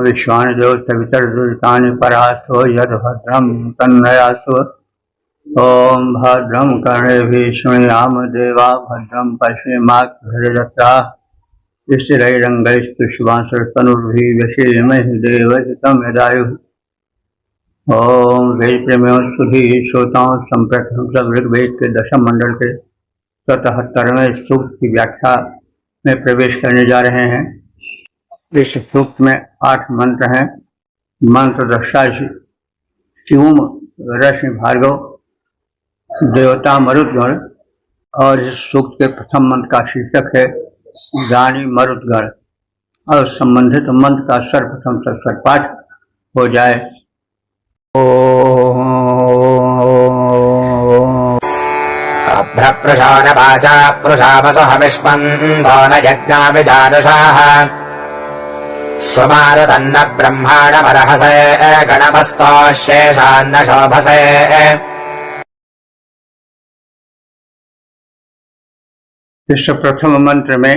विश्वानि देव सवितर्दुरितानि परासो यद्भद्रं तन्नयासो। ओम भद्रं कर्णेभिः शृणुयाम देवा भद्रं पश्येमाक्षभिर्यजत्राः स्थिरैरङ्गैस्तुष्टुवांसस्तनूभिः व्यसेमहि देवहितं यदायुः। ओम वेद प्रेमियों सुधी श्रोताओं संप्रथम ऋग्वेद के दशम मंडल के 77वें सूक्त की व्याख्या में प्रवेश करने जा रहे हैं। इस सूक्त में 8 मंत्र हैं। मंत्र दशा शिवम रश्मि भार्गव देवता मरुद्गण, और इस सूक्त के प्रथम मंत्र का शीर्षक है दानी मरुद्गण, और संबंधित मंत्र का सर्वप्रथम सत्सर पाठ हो जाए। अभ्रप्रशान वाचा प्रशामसो हविष्मन्तो न यज्ञाविजानुषाः स्वमारुतन्न ब्रह्माणमर्हसे गणपस्तो शेषान्न शोभसे। इस प्रथम मंत्र में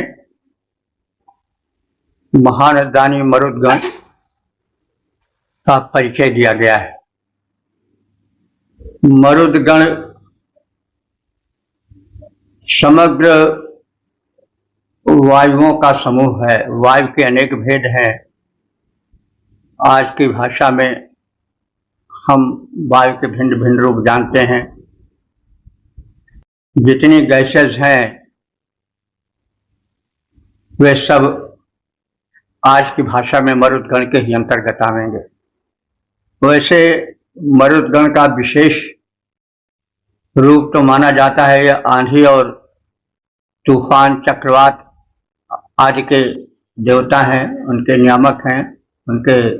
महान दानी मरुद्गण का परिचय दिया गया है। मरुद्गण समग्र वायुओं का समूह है। वायु के अनेक भेद हैं। आज की भाषा में हम वायु के भिन्न भिन्न रूप जानते हैं। जितनी गैसेज हैं वे सब आज की भाषा में मरुद्गण के ही अंतर्गत आवेंगे। वैसे मरुद्गण का विशेष रूप तो माना जाता है यह आंधी और तूफान चक्रवात आदि के देवता हैं, उनके नियामक हैं, उनके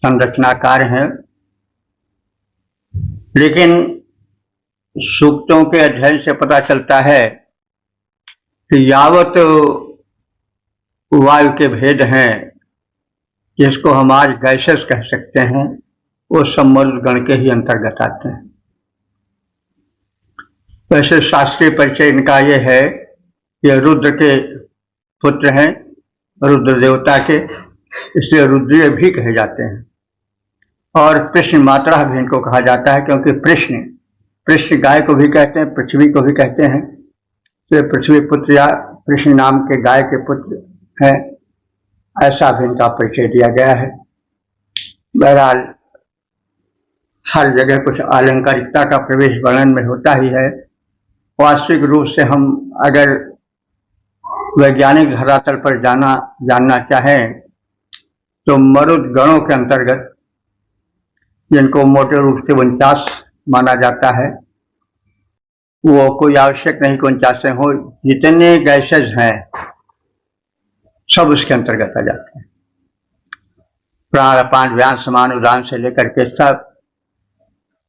संरचनाकार हैं। लेकिन सूक्तों के अध्ययन से पता चलता है कि यावत वायु के भेद हैं जिसको हम आज गैसेस कह सकते हैं, वो सब मरुद्गण के ही अंतर्गत आते हैं। वैसे शास्त्रीय परिचय इनका ये है कि रुद्र के पुत्र हैं, रुद्र देवता के, इसलिए रुद्रीय भी कहे जाते हैं। और कृष्ण मात्रा भी इनको कहा जाता है, क्योंकि कृष्ण गाय को भी कहते हैं, पृथ्वी को भी कहते हैं। तो पृथ्वी पुत्र या कृष्ण नाम के गाय के पुत्र हैं, ऐसा भी इनका परिचय दिया गया है। बहरहाल हर जगह कुछ अलंकारिकता का प्रवेश वर्णन में होता ही है। वास्तविक रूप से हम अगर वैज्ञानिक धरातल पर जानना चाहें तो मरुद्गणों के अंतर्गत, जिनको मोटे रूप से 49 माना जाता है, वो कोई आवश्यक नहीं कि 49 हो, जितने गैसेज हैं सब उसके अंतर्गत आ जाते हैं। प्राण अपान व्यान समान उदान से लेकर के सब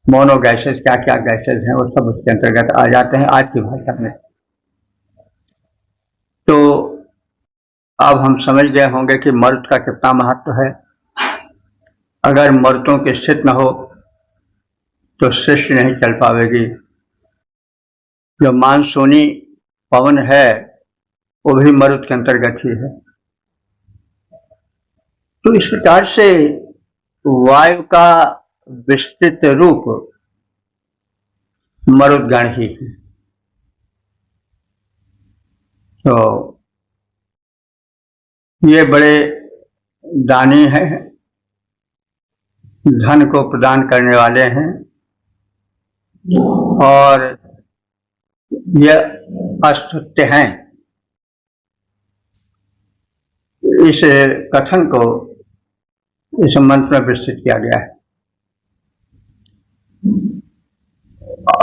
मोनो गैसेज, क्या क्या गैसेज हैं, वो सब उसके अंतर्गत आ जाते हैं आज की भाषा में। तो अब हम समझ गए होंगे कि मरुत का कितना महत्व है। अगर मरुतों की स्थिति न हो तो सृष्टि नहीं चल पाएगी। जो मानसूनी पवन है वो भी मरुत के अंतर्गत ही है। तो इस प्रकार से वायु का विस्तृत रूप मरुद्गण ही है। तो ये बड़े दानी हैं, धन को प्रदान करने वाले हैं, और ये अस्तुत्य हैं। इस कथन को इस मंत्र में विस्तृत किया गया है।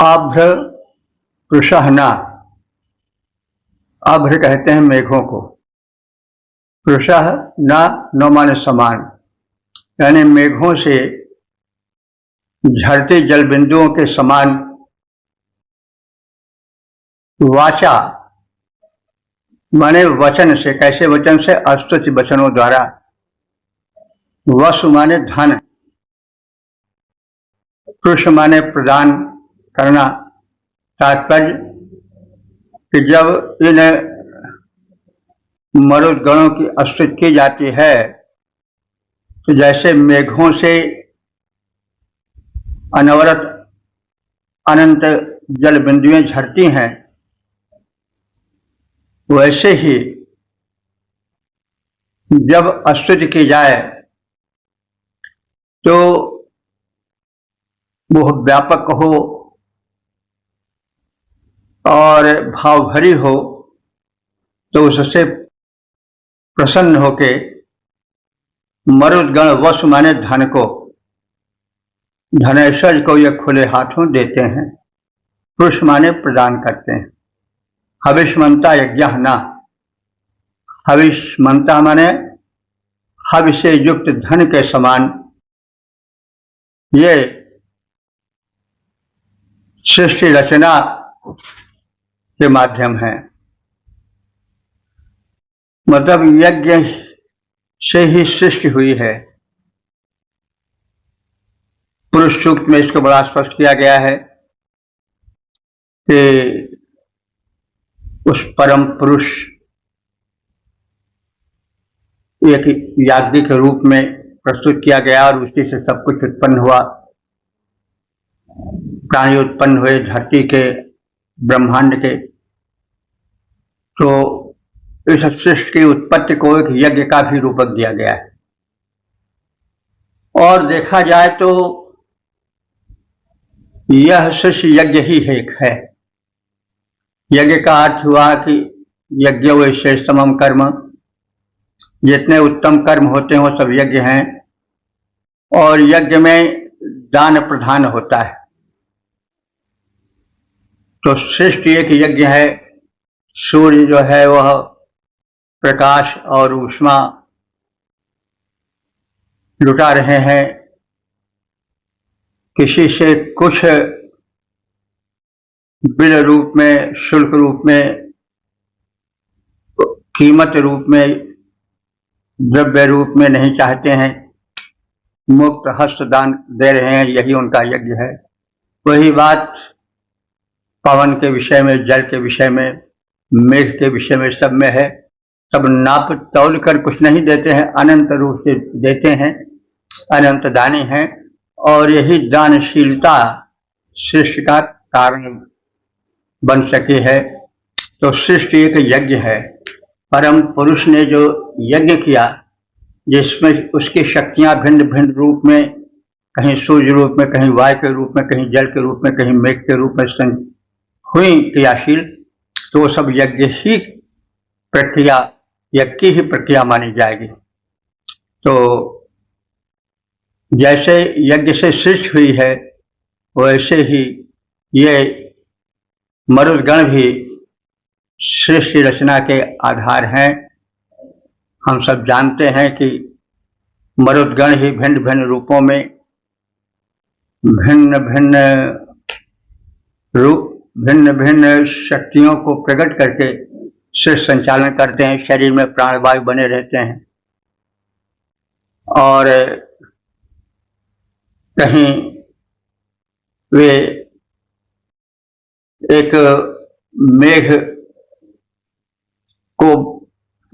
आभ्र पृषहना, आभ्र कहते हैं मेघों को, पृषह न नो माने समान, यानी मेघों से झरते जल बिंदुओं के समान। वाचा माने वचन से, कैसे वचन से? अस्तुति वचनों द्वारा। वसु माने धन, कृष्ण माने प्रदान करना। तात्पर्य कि जब इन मरुद्गणों की स्तुति की जाती है तो जैसे मेघों से अनवरत अनंत जल बिंदुएं झरती हैं, वैसे ही जब स्तुति की जाए तो वह व्यापक हो और भाव भरी हो, तो उससे प्रसन्न होके मरुदगण वसु माने धन को, धनेश्वर को ये खुले हाथों देते हैं, पुरुष माने प्रदान करते हैं। हविष्मंता यज्ञ न, हविष्मंता माने हवि से युक्त धन के समान ये सृष्टि रचना के माध्यम है। मतलब यज्ञ से ही सृष्टि हुई है। पुरुष सूक्त में इसको बड़ा स्पष्ट किया गया है कि उस परम पुरुष एक याज्ञ के रूप में प्रस्तुत किया गया और उसी से सब कुछ उत्पन्न हुआ। प्राणी उत्पन्न हुए धरती के, ब्रह्मांड के। तो इस सृष्टि की उत्पत्ति को एक यज्ञ का भी रूपक दिया गया है। और देखा जाए तो यह सृष्टि यज्ञ ही एक है। यज्ञ का अर्थ हुआ कि यज्ञ व श्रेष्ठतमं कर्म, जितने उत्तम कर्म होते हैं वो सब यज्ञ हैं। और यज्ञ में दान प्रधान होता है। तो सृष्टि एक यज्ञ है। सूर्य जो है वह प्रकाश और ऊष्मा लुटा रहे हैं। किसी से कुछ बिल रूप में, शुल्क रूप में, कीमत रूप में, द्रव्य रूप में नहीं चाहते हैं, मुक्त हस्त दान दे रहे हैं, यही उनका यज्ञ है। वही बात पवन के विषय में, जल के विषय में, मेघ के विषय में, सब में है। सब नाप तौल कर कुछ नहीं देते हैं, अनंत रूप से देते हैं, अनंत दानी हैं। और यही दानशीलता सृष्टि का कारण बन सकी है। तो सृष्टि एक यज्ञ है। परम पुरुष ने जो यज्ञ किया, जिसमें उसकी शक्तियां भिन्न भिन्न रूप में, कहीं सूर्य रूप में, कहीं वायु के रूप में, कहीं जल के रूप में, कहीं मेघ के रूप में हुई क्रियाशील, तो वो सब यज्ञ ही प्रक्रिया, यज्ञ की ही प्रक्रिया मानी जाएगी। तो जैसे यज्ञ से सृष्टि हुई है, वैसे ही ये मरुदगण भी सृष्टि रचना के आधार हैं। हम सब जानते हैं कि मरुदगण ही भिन्न भिन्न रूपों में, भिन्न भिन्न शक्तियों को प्रकट करके सृष्टि संचालन करते हैं। शरीर में प्राणवायु बने रहते हैं। और कहीं वे एक मेघ को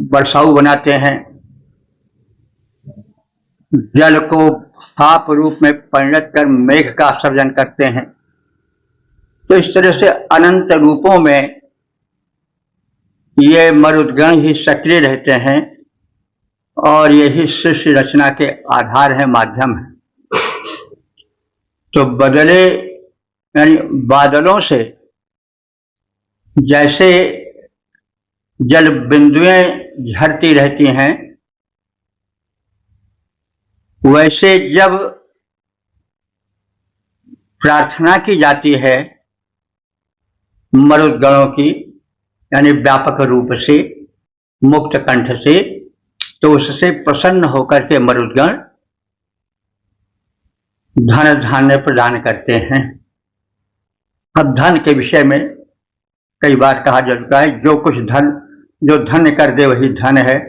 वर्षाऊ बनाते हैं, जल को भाप रूप में परिणत कर मेघ का सर्जन करते हैं। तो इस तरह से अनंत रूपों में ये मरुदगण ही सक्रिय रहते हैं और यही सृष्टि रचना के आधार है, माध्यम है। तो बदले यानी बादलों से जैसे जल बिंदुएं झरती रहती हैं, वैसे जब प्रार्थना की जाती है मरुदगणों की, यानी व्यापक रूप से, मुक्त कंठ से, तो उससे प्रसन्न होकर के मरुदगण धन धान्य प्रदान करते हैं। अब धन के विषय में कई बार कहा जा चुका है, जो कुछ धन, जो धन्य कर दे वही धन है।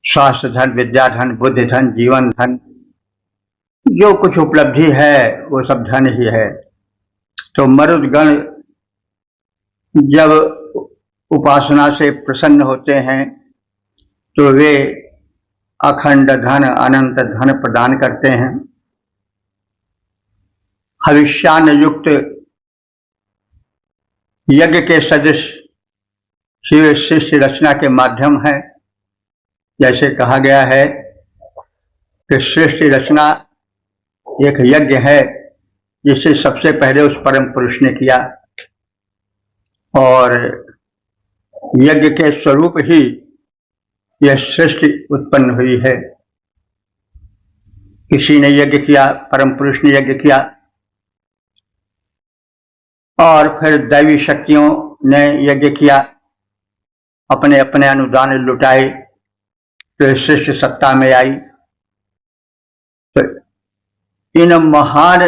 स्वास्थ्य धन, विद्या धन, बुद्धि धन, जीवन धन, जो कुछ उपलब्धि है वो सब धन ही है। तो मरुदगण जब उपासना से प्रसन्न होते हैं तो वे अखंड धन अनंत धन प्रदान करते हैं। हविष्यान युक्त यज्ञ के सदृश शिव सृष्टि रचना के माध्यम है। जैसे कहा गया है कि सृष्टि रचना एक यज्ञ है जिसे सबसे पहले उस परम पुरुष ने किया, और यज्ञ के स्वरूप ही यह सृष्टि उत्पन्न हुई है। किसी ने यज्ञ किया, परम पुरुष ने यज्ञ किया, और फिर दैवी शक्तियों ने यज्ञ किया, अपने अपने अनुदान लुटाए, तो सृष्टि सत्ता में आई। तो इन महान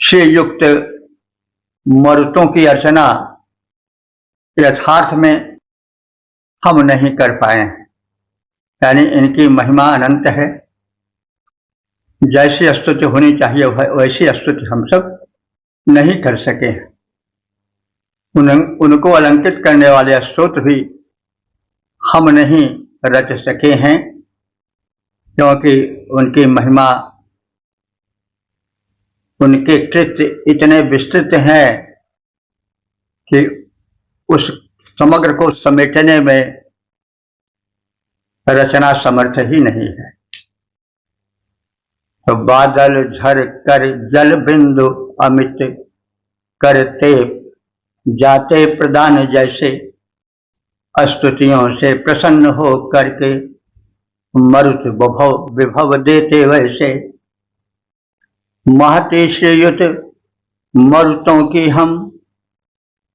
से युक्त मरुतों की अर्चना यथार्थ में हम नहीं कर पाए हैं, यानी इनकी महिमा अनंत है। जैसी स्तुति होनी चाहिए वैसी स्तुति हम सब नहीं कर सके। उनको अलंकृत करने वाले स्तोत्र भी हम नहीं रच सके हैं, क्योंकि उनकी महिमा, उनके कृत्य इतने विस्तृत हैं कि उस समग्र को समेटने में रचना समर्थ ही नहीं है। तो बादल झर कर जल बिंदु अमित करते जाते प्रदान, जैसे स्तुतियों से प्रसन्न हो करके मरुत विभव देते, वैसे महती से युत मरुतों की हम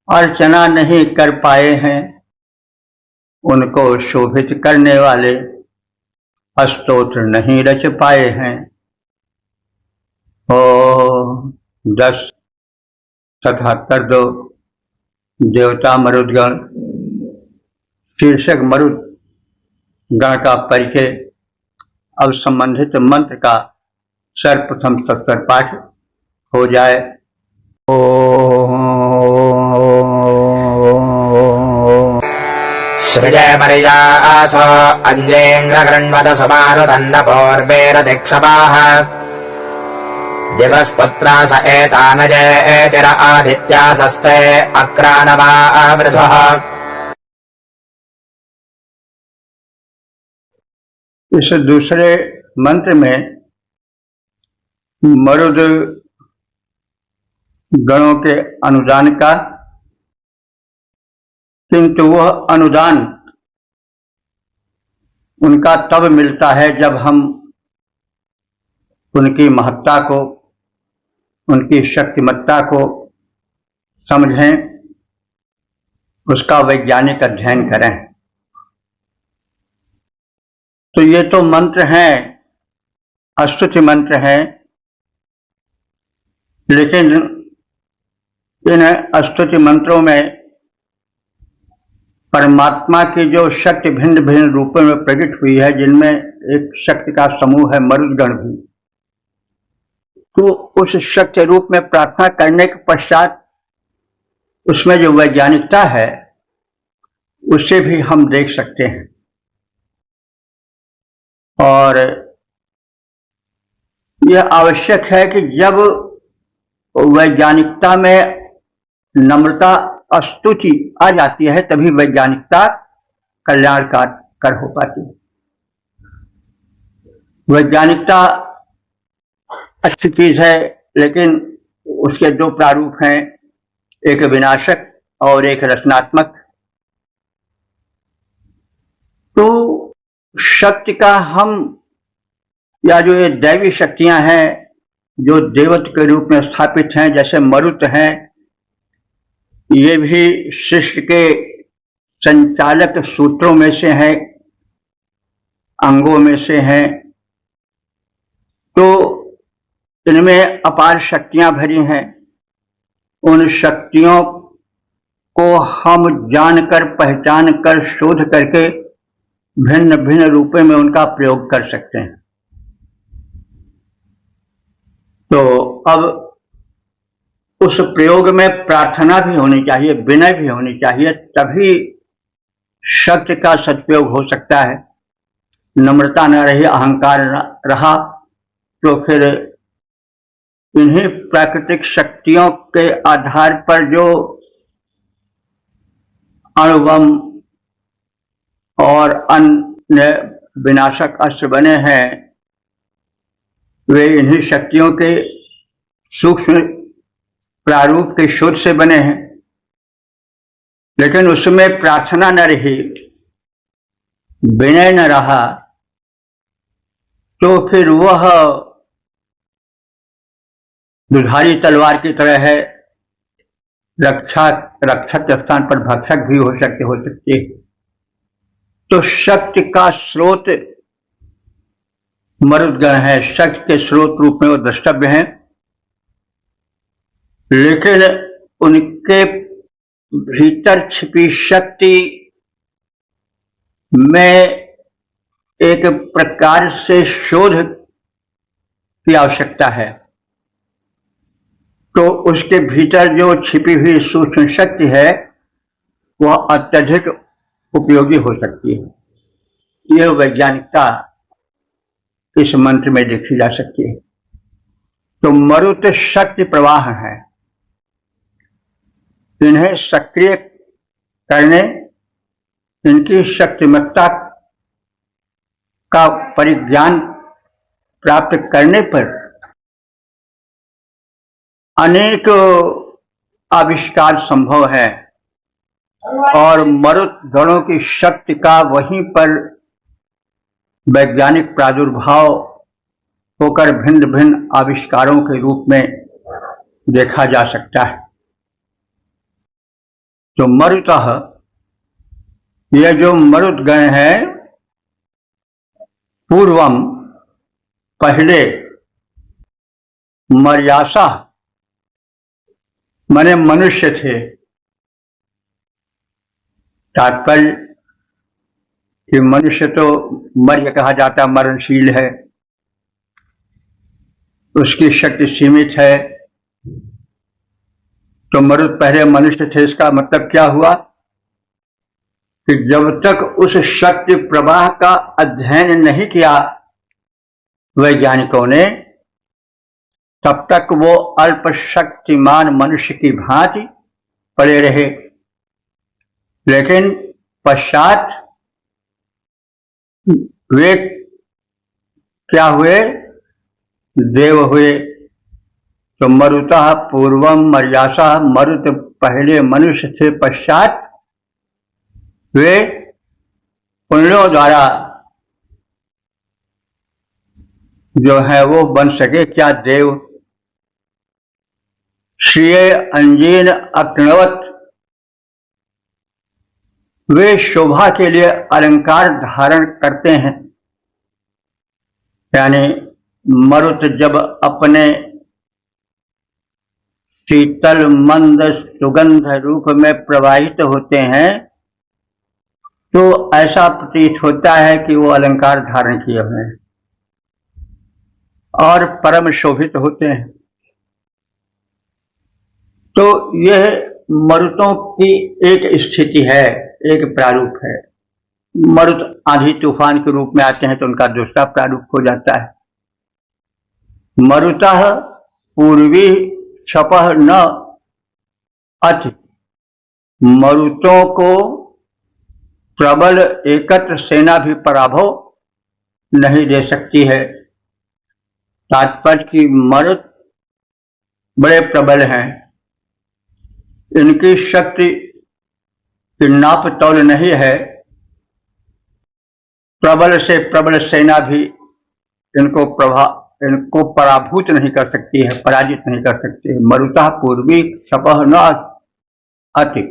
अर्चना नहीं कर पाए हैं। उनको शोभित करने वाले स्तोत्र नहीं रच पाए हैं। ओ 10 तथा कर दो देवता मरुदगण। शीर्षक मरुद गण का परिचय। अब संबंधित मंत्र का सर्वप्रथम सत्तर पाठ हो जाए। सृजय मर्यासो अन्येन्द्रगृण्वत सुमारुतन्नपूर्वेरतिक्षपाः दिवस्पुत्रास एतानजेतिर आदित्यासस्ते अक्रानवावृधः। इस दूसरे मंत्र में मरुद गणों के अनुदान का, किंतु वह अनुदान उनका तब मिलता है जब हम उनकी महत्ता को, उनकी शक्तिमत्ता को समझें, उसका वैज्ञानिक अध्ययन करें। तो ये तो मंत्र हैं, स्तुति मंत्र हैं, लेकिन इन स्तुति मंत्रों में परमात्मा की जो शक्ति भिन्न भिन्न रूपों में प्रकट हुई है, जिनमें एक शक्ति का समूह है मरुदगण भी, तो उस शक्ति रूप में प्रार्थना करने के पश्चात उसमें जो वैज्ञानिकता है उसे भी हम देख सकते हैं। और यह आवश्यक है कि जब वैज्ञानिकता में नम्रता स्तुति आ जाती है तभी वैज्ञानिकता कल्याणकार हो पाती है। वैज्ञानिकता अच्छी चीज है, लेकिन उसके दो प्रारूप हैं, एक विनाशक और एक रचनात्मक। तो शक्ति का हम, या जो ये दैवी शक्तियां हैं जो देवत के रूप में स्थापित हैं, जैसे मरुत हैं, ये भी सृष्टि के संचालक सूत्रों में से हैं, अंगों में से हैं। तो इनमें अपार शक्तियां भरी हैं। उन शक्तियों को हम जानकर, पहचान कर, शोध करके भिन्न भिन्न रूपों में उनका प्रयोग कर सकते हैं। तो अब उस प्रयोग में प्रार्थना भी होनी चाहिए, विनय भी होनी चाहिए, तभी शक्ति का सदुपयोग हो सकता है। नम्रता न रही, अहंकार रहा, तो फिर इन्हीं प्राकृतिक शक्तियों के आधार पर जो अणुबम और अन्य विनाशक अस्त्र बने हैं, वे इन्हीं शक्तियों के सूक्ष्म प्रारूप के शोध से बने हैं। लेकिन उसमें प्रार्थना न रही, विनय न रहा, तो फिर वह दुधारी तलवार की तरह है, रक्षक के स्थान पर भक्षक भी हो सकती है। तो शक्ति का स्रोत मरुदगण है, शक्ति के स्रोत रूप में वो द्रष्टव्य हैं, लेकिन उनके भीतर छिपी शक्ति में एक प्रकार से शोध की आवश्यकता है। तो उसके भीतर जो छिपी हुई सूक्ष्म शक्ति है वह अत्यधिक उपयोगी हो सकती है। यह वैज्ञानिकता इस मंत्र में देखी जा सकती है। तो मरुत शक्ति प्रवाह है, इन्हें सक्रिय करने, इनकी शक्तिमत्ता का परिज्ञान प्राप्त करने पर अनेक आविष्कार संभव है और मरुत गणों की शक्ति का वहीं पर वैज्ञानिक प्रादुर्भाव होकर भिन्न भिन्न आविष्कारों के रूप में देखा जा सकता है। तो मरुतः, यह जो मरुत गण है, पूर्वम पहले, मर्यासा माने मनुष्य थे। तात्पर्य कि मनुष्य तो मर्य कहा जाता, मरणशील है, उसकी शक्ति सीमित है। तो मरुत पहले मनुष्य थे, इसका मतलब क्या हुआ कि जब तक उस शक्ति प्रवाह का अध्ययन नहीं किया वैज्ञानिकों ने, तब तक वो अल्प शक्तिमान मनुष्य की भांति पड़े रहे। लेकिन पश्चात वे क्या हुए? देव हुए। तो मरुतः पूर्वम मर्यासा, मरुत पहले मनुष्य थे, पश्चात वे पुण्यों द्वारा जो है वो बन सके क्या? देव। श्रिय अंजीन अक्नवत, वे शोभा के लिए अलंकार धारण करते हैं। यानी मरुत जब अपने शीतल मंद सुगंध रूप में प्रवाहित होते हैं तो ऐसा प्रतीत होता है कि वो अलंकार धारण किए हुए हैं और परम शोभित होते हैं। तो यह मरुतों की एक स्थिति है, एक प्रारूप है। मरुत आंधी तूफान के रूप में आते हैं तो उनका दूसरा प्रारूप हो जाता है। मरुतः पूर्वी क्षपः न अति, मरुतों को प्रबल एकत्र सेना भी पराभव नहीं दे सकती है। तात्पर्य की मरुत बड़े प्रबल हैं, इनकी शक्ति की नाप तौल नहीं है। प्रबल से प्रबल सेना भी इनको पराभूत नहीं कर सकती है, पराजित नहीं कर सकती है। मरुतः पूर्वी क्षपः न अति,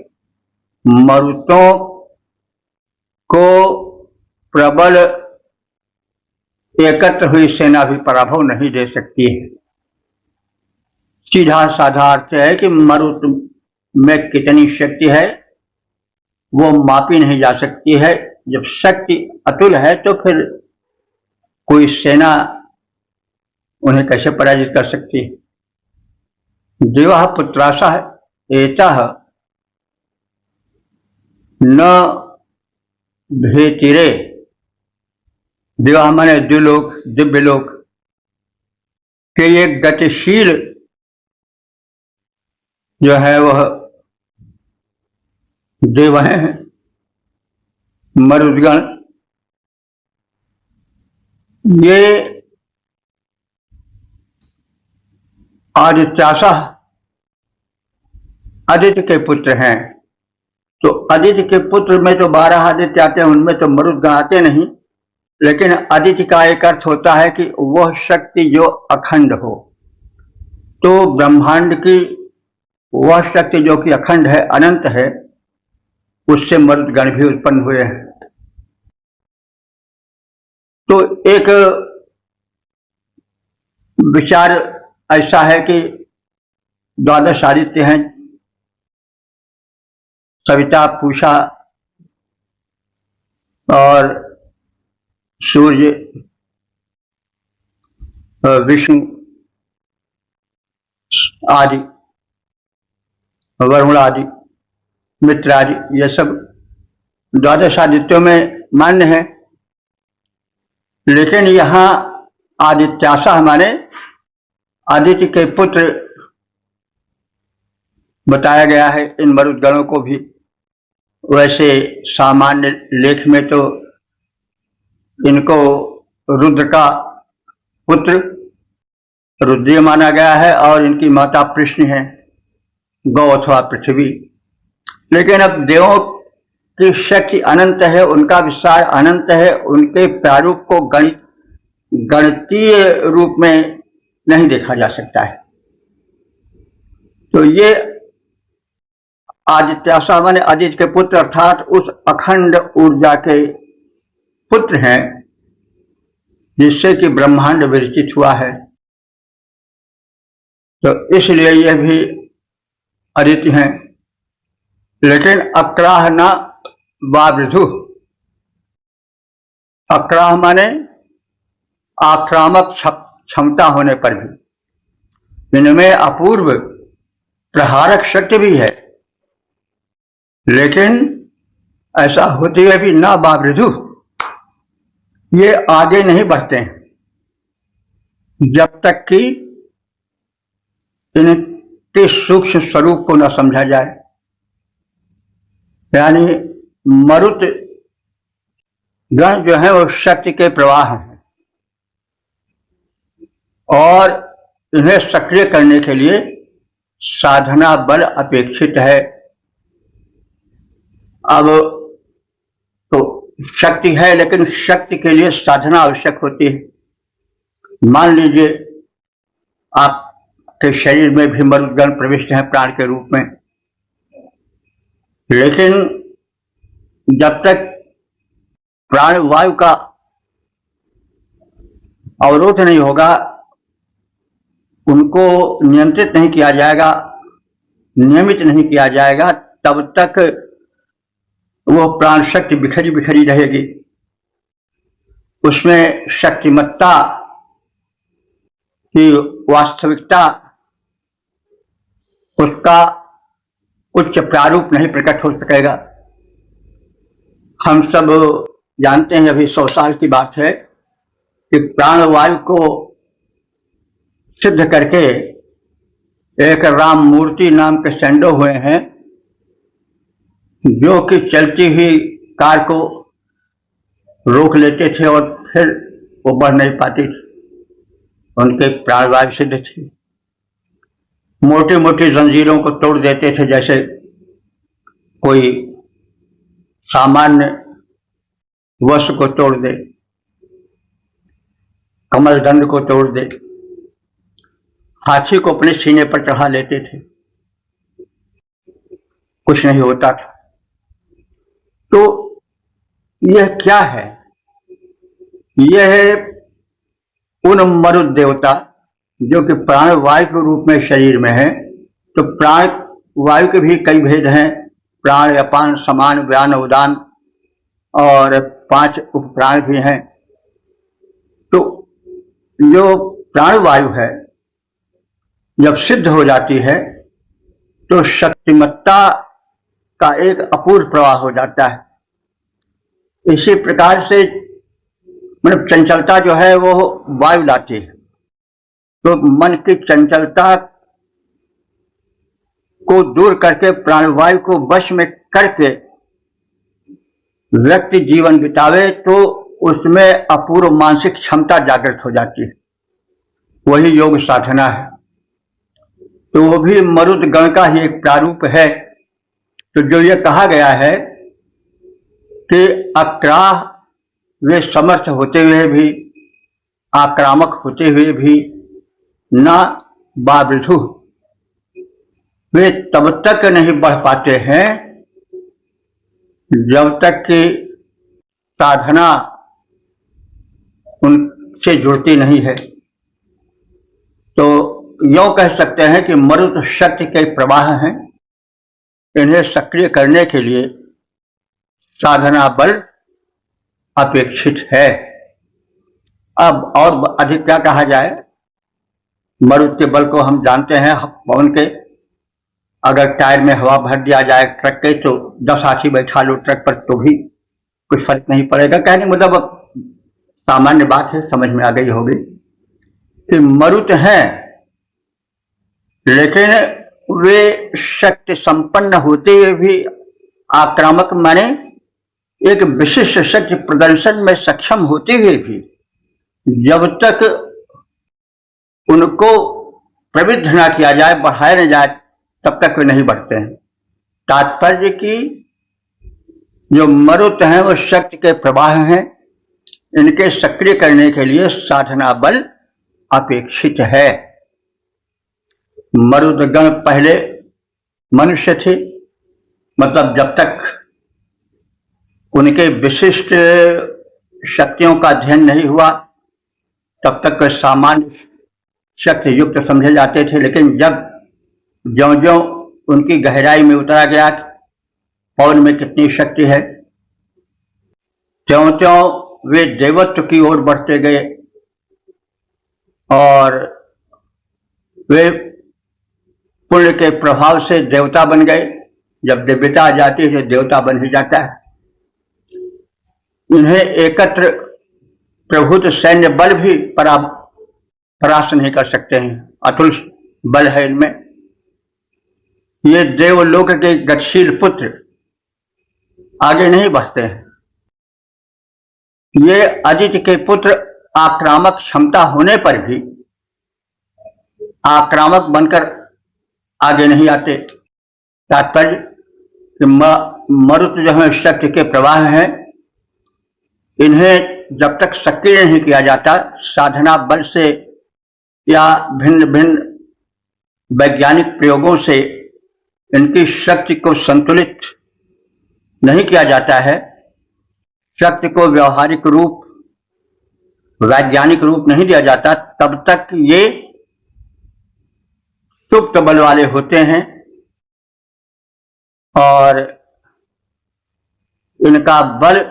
मरुतों को प्रबल एकत्र हुई सेना भी पराभव नहीं दे सकती है। सीधा साधा अर्थ है कि मरुत में कितनी शक्ति है वो मापी नहीं जा सकती है। जब शक्ति अतुल है तो फिर कोई सेना उन्हें कैसे पराजित कर सकती है? देवः पुत्रासः एतः न भेतिरे, दिवा माने द्युलोक, दिव्य लोक के ये गतिशील जो है वह देव हैं मरुदगण। ये आदित्यासा आदित्य के पुत्र हैं। तो आदित्य के पुत्र में तो 12 आदित्य आते हैं, उनमें तो मरुदगण आते नहीं। लेकिन आदित्य का एक अर्थ होता है कि वह शक्ति जो अखंड हो। तो ब्रह्मांड की वह शक्ति जो कि अखंड है, अनंत है, उससे मरुदगण भी उत्पन्न हुए हैं। तो एक विचार ऐसा है कि 12 आदित्य हैं, सविता, पूषा और सूर्य, विष्णु आदि, वरुण आदि, मित्र आदि, ये सब 12 आदित्यों में मान्य है। लेकिन यहाँ आदित्यासा माने आदित्य के पुत्र बताया गया है इन मरुदगणों को भी। वैसे सामान्य लेख में तो इनको रुद्र का पुत्र रुद्रीय माना गया है और इनकी माता प्रश्नि है, गौ अथवा पृथ्वी। लेकिन अब देवों की शक्ति अनंत है, उनका विस्तार अनंत है, उनके प्रारूप को गणितीय रूप में नहीं देखा जा सकता है। तो ये आदित्यासा माने आदित्य के पुत्र अर्थात उस अखंड ऊर्जा के पुत्र हैं जिससे कि ब्रह्मांड विरचित हुआ है। तो इसलिए यह भी आदित्य हैं। लेकिन अक्राह न वावृधु, अक्राह माने आक्रामक क्षमता होने पर भी इनमें अपूर्व प्रहारक शक्ति भी है। लेकिन ऐसा होते हुए भी न वावृधु, ये आगे नहीं बढ़ते हैं जब तक कि इनके सूक्ष्म स्वरूप को न समझा जाए। यानी मरुत गण जो है वो शक्ति के प्रवाह हैं और इन्हें सक्रिय करने के लिए साधना बल अपेक्षित है। अब तो शक्ति है, लेकिन शक्ति के लिए साधना आवश्यक होती है। मान लीजिए आपके शरीर में भी मरुदगण प्रविष्ट हैं प्राण के रूप में, लेकिन जब तक प्राण वायु का अवरोध नहीं होगा, उनको नियंत्रित नहीं किया जाएगा, नियमित नहीं किया जाएगा, तब तक वो प्राण शक्ति बिखरी बिखरी रहेगी। उसमें शक्तिमत्ता की वास्तविकता, उसका उच्च प्रारूप नहीं प्रकट हो सकेगा। हम सब जानते हैं, अभी 100 साल की बात है कि प्राणवायु को सिद्ध करके एक राम मूर्ति नाम के सैंडो हुए हैं, जो कि चलती हुई कार को रोक लेते थे और फिर वो बढ़ नहीं पाती थी, उनके प्राणवायु सिद्ध थी। मोटी मोटी जंजीरों को तोड़ देते थे, जैसे कोई सामान्य वस्तु को तोड़ दे, कमल दंड को तोड़ दे। हाथी को अपने सीने पर चढ़ा लेते थे, कुछ नहीं होता था। तो यह क्या है? यह है उन मरुद देवता जो कि प्राण वायु के रूप में शरीर में है। तो प्राण वायु के भी कई भेद हैं, प्राण, अपान, समान, व्यान, उदान और 5 उपप्राण भी हैं। तो जो प्राण वायु है जब सिद्ध हो जाती है तो शक्तिमत्ता का एक अपूर्व प्रवाह हो जाता है। इसी प्रकार से मतलब चंचलता जो है वो वायु लाती है। तो मन की चंचलता को दूर करके प्राणवायु को वश में करके व्यक्ति जीवन बितावे तो उसमें अपूर्व मानसिक क्षमता जागृत हो जाती है। वही योग साधना है। तो वो भी मरुद गण का ही एक प्रारूप है। तो जो ये कहा गया है कि अक्राह वे समर्थ होते हुए भी, आक्रामक होते हुए भी, न बावृधु, वे तब तक नहीं बढ़ पाते हैं जब तक कि साधना उनसे जुड़ती नहीं है। तो यूं कह सकते हैं कि मरुत शक्ति के प्रवाह हैं। इन्हें सक्रिय करने के लिए साधना बल अपेक्षित है। अब और अधिक क्या कहा जाए। मरुत के बल को हम जानते हैं पवन के। अगर टायर में हवा भर दिया जाए ट्रक के तो 10 हाथी बैठा लो ट्रक पर तो भी कुछ फर्क नहीं पड़ेगा। कहने मतलब सामान्य बात है, समझ में आ गई होगी कि मरुत हैं, लेकिन वे शक्ति संपन्न होते हुए भी आक्रामक, माने एक विशिष्ट शक्ति प्रदर्शन में सक्षम होते हुए भी जब तक उनको प्रवृद्ध न किया जाए, बढ़ाया न जाए, तब तक वे नहीं बढ़ते हैं। तात्पर्य कि जो मरुत हैं वो शक्ति के प्रवाह हैं। इनके सक्रिय करने के लिए साधना बल अपेक्षित है। मरुदगण पहले मनुष्य थे, मतलब जब तक उनके विशिष्ट शक्तियों का अध्ययन नहीं हुआ तब तक वे सामान्य शक्ति युक्त समझे जाते थे। लेकिन जब ज्यों ज्यों उनकी गहराई में उतरा गया पवन में कितनी शक्ति है, त्यों त्यों वे देवत्व की ओर बढ़ते गए और वे पुण्य के प्रभाव से देवता बन गए। जब दिव्यता आ जाती है तो देवता बन ही जाता है। इन्हें एकत्र प्रभुत सैन्य बल भी परास्त नहीं कर सकते हैं। अतुल बल है इनमें। ये देवलोक के गतिशील पुत्र आगे नहीं बढ़ते हैं। ये आदित्य के पुत्र आक्रामक क्षमता होने पर भी आक्रामक बनकर आगे नहीं आते। तात्पर्य कि मरुत जो है शक्ति के प्रवाह हैं, इन्हें जब तक सक्रिय नहीं किया जाता साधना बल से या भिन्न भिन्न वैज्ञानिक प्रयोगों से इनकी शक्ति को संतुलित नहीं किया जाता है, शक्ति को व्यवहारिक रूप, वैज्ञानिक रूप नहीं दिया जाता, तब तक ये सुप्त बल वाले होते हैं और इनका बल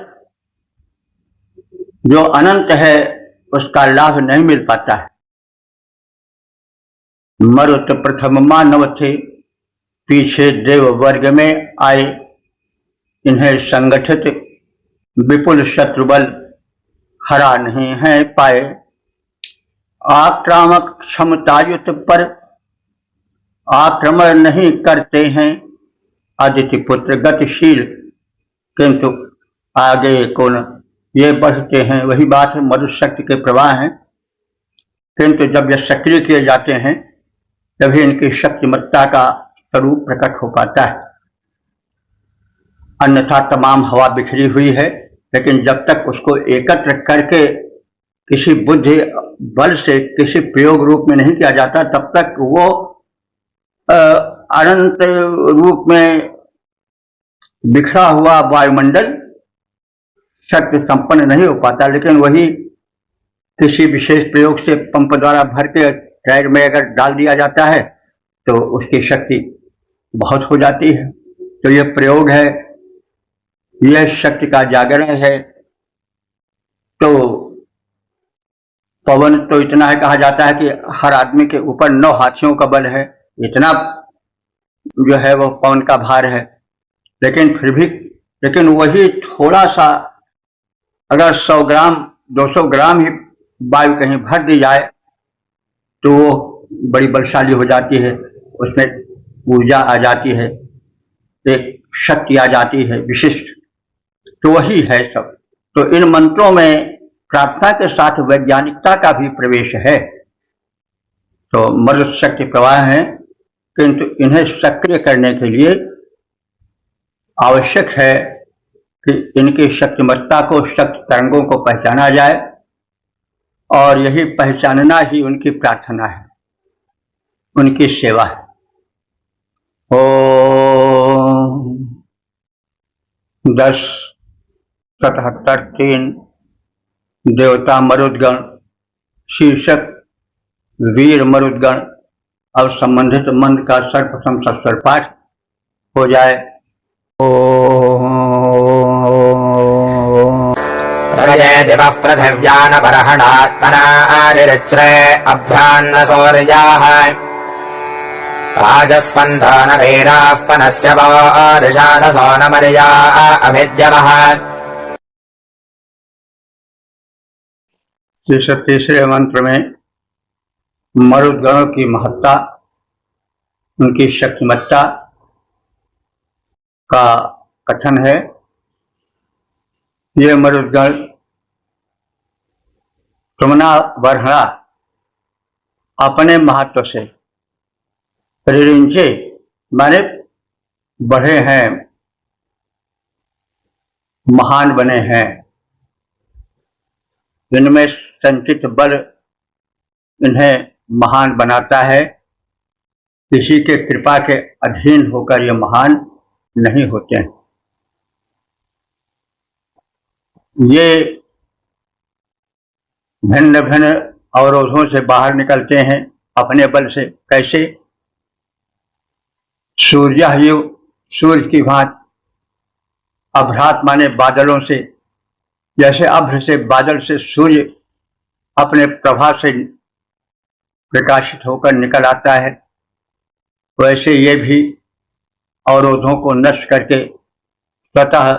जो अनंत है उसका लाभ नहीं मिल पाता है। मरुत प्रथम मानव थे, पीछे देव वर्ग में आए, इन्हें संगठित विपुल शत्रुबल हरा नहीं है पाए। आक्रामक क्षमतायुत पर आक्रमण नहीं करते हैं, आदित्य पुत्र गतिशील किंतु आगे कौन ये बढ़ते हैं। वही बात है, मरुत शक्ति के प्रवाह हैं, किंतु जब ये सक्रिय किए जाते हैं तभी इनकी शक्तिमत्ता का स्वरूप प्रकट हो पाता है। अन्यथा तमाम हवा बिखरी हुई है, लेकिन जब तक उसको एकत्र करके किसी बुद्धि बल से किसी प्रयोग रूप में नहीं किया जाता तब तक वो अनंत रूप में बिखरा हुआ वायुमंडल शक्ति संपन्न नहीं हो पाता। लेकिन वही किसी विशेष प्रयोग से पंप द्वारा भर के टायर में अगर डाल दिया जाता है तो उसकी शक्ति बहुत हो जाती है। तो यह प्रयोग है, यह शक्ति का जागरण है। तो पवन तो इतना है, कहा जाता है कि हर आदमी के ऊपर 9 हाथियों का बल है, इतना जो है वो पवन का भार है। लेकिन फिर भी वही थोड़ा सा अगर 100 ग्राम 200 ग्राम ही वायु कहीं भर दी जाए तो वो बड़ी बलशाली हो जाती है, उसमें ऊर्जा आ जाती है, एक शक्ति आ जाती है विशिष्ट। तो वही है सब। तो इन मंत्रों में प्रार्थना के साथ वैज्ञानिकता का भी प्रवेश है। तो मरुत शक्ति प्रवाह है, किंतु इन्हें सक्रिय करने के लिए आवश्यक है कि इनकी शक्तिमत्ता को, शक्ति तरंगों को पहचाना जाए, और यही पहचानना ही उनकी प्रार्थना है, उनकी सेवा है। ओम 10-77-3 देवता मरुदगण शीर्षक वीर मरुदगण। अब संबंधित मंत्र का सर्वप्रथम सस्वर पाठ हो जाए। दिवः पृथिव्यानबर्हणात्मना निरुच्रे अभ्यान्न सौर्याः राजस्पन्दनवीराः पनस्य वारिषादसो न मर्या अभिद्यमः। तीसरे मंत्र में मरुदगणों की महत्ता, उनकी शक्तिमत्ता का कथन है। ये मरुदगण तुमना बरहड़ा अपने महत्व से रिंचे माने बढ़े हैं, महान बने हैं। इनमें संचित बल इन्हें महान बनाता है। किसी के कृपा के अधीन होकर ये महान नहीं होते हैं। ये भिन्न भिन्न अवरोधों से बाहर निकलते हैं अपने बल से। कैसे? सूर्य की भांति, अभ्रात माने बादलों से। जैसे अभ्र से, बादल से सूर्य अपने प्रभा से प्रकाशित होकर निकल आता है, वैसे ये भी अवरोधों को नष्ट करके स्वतः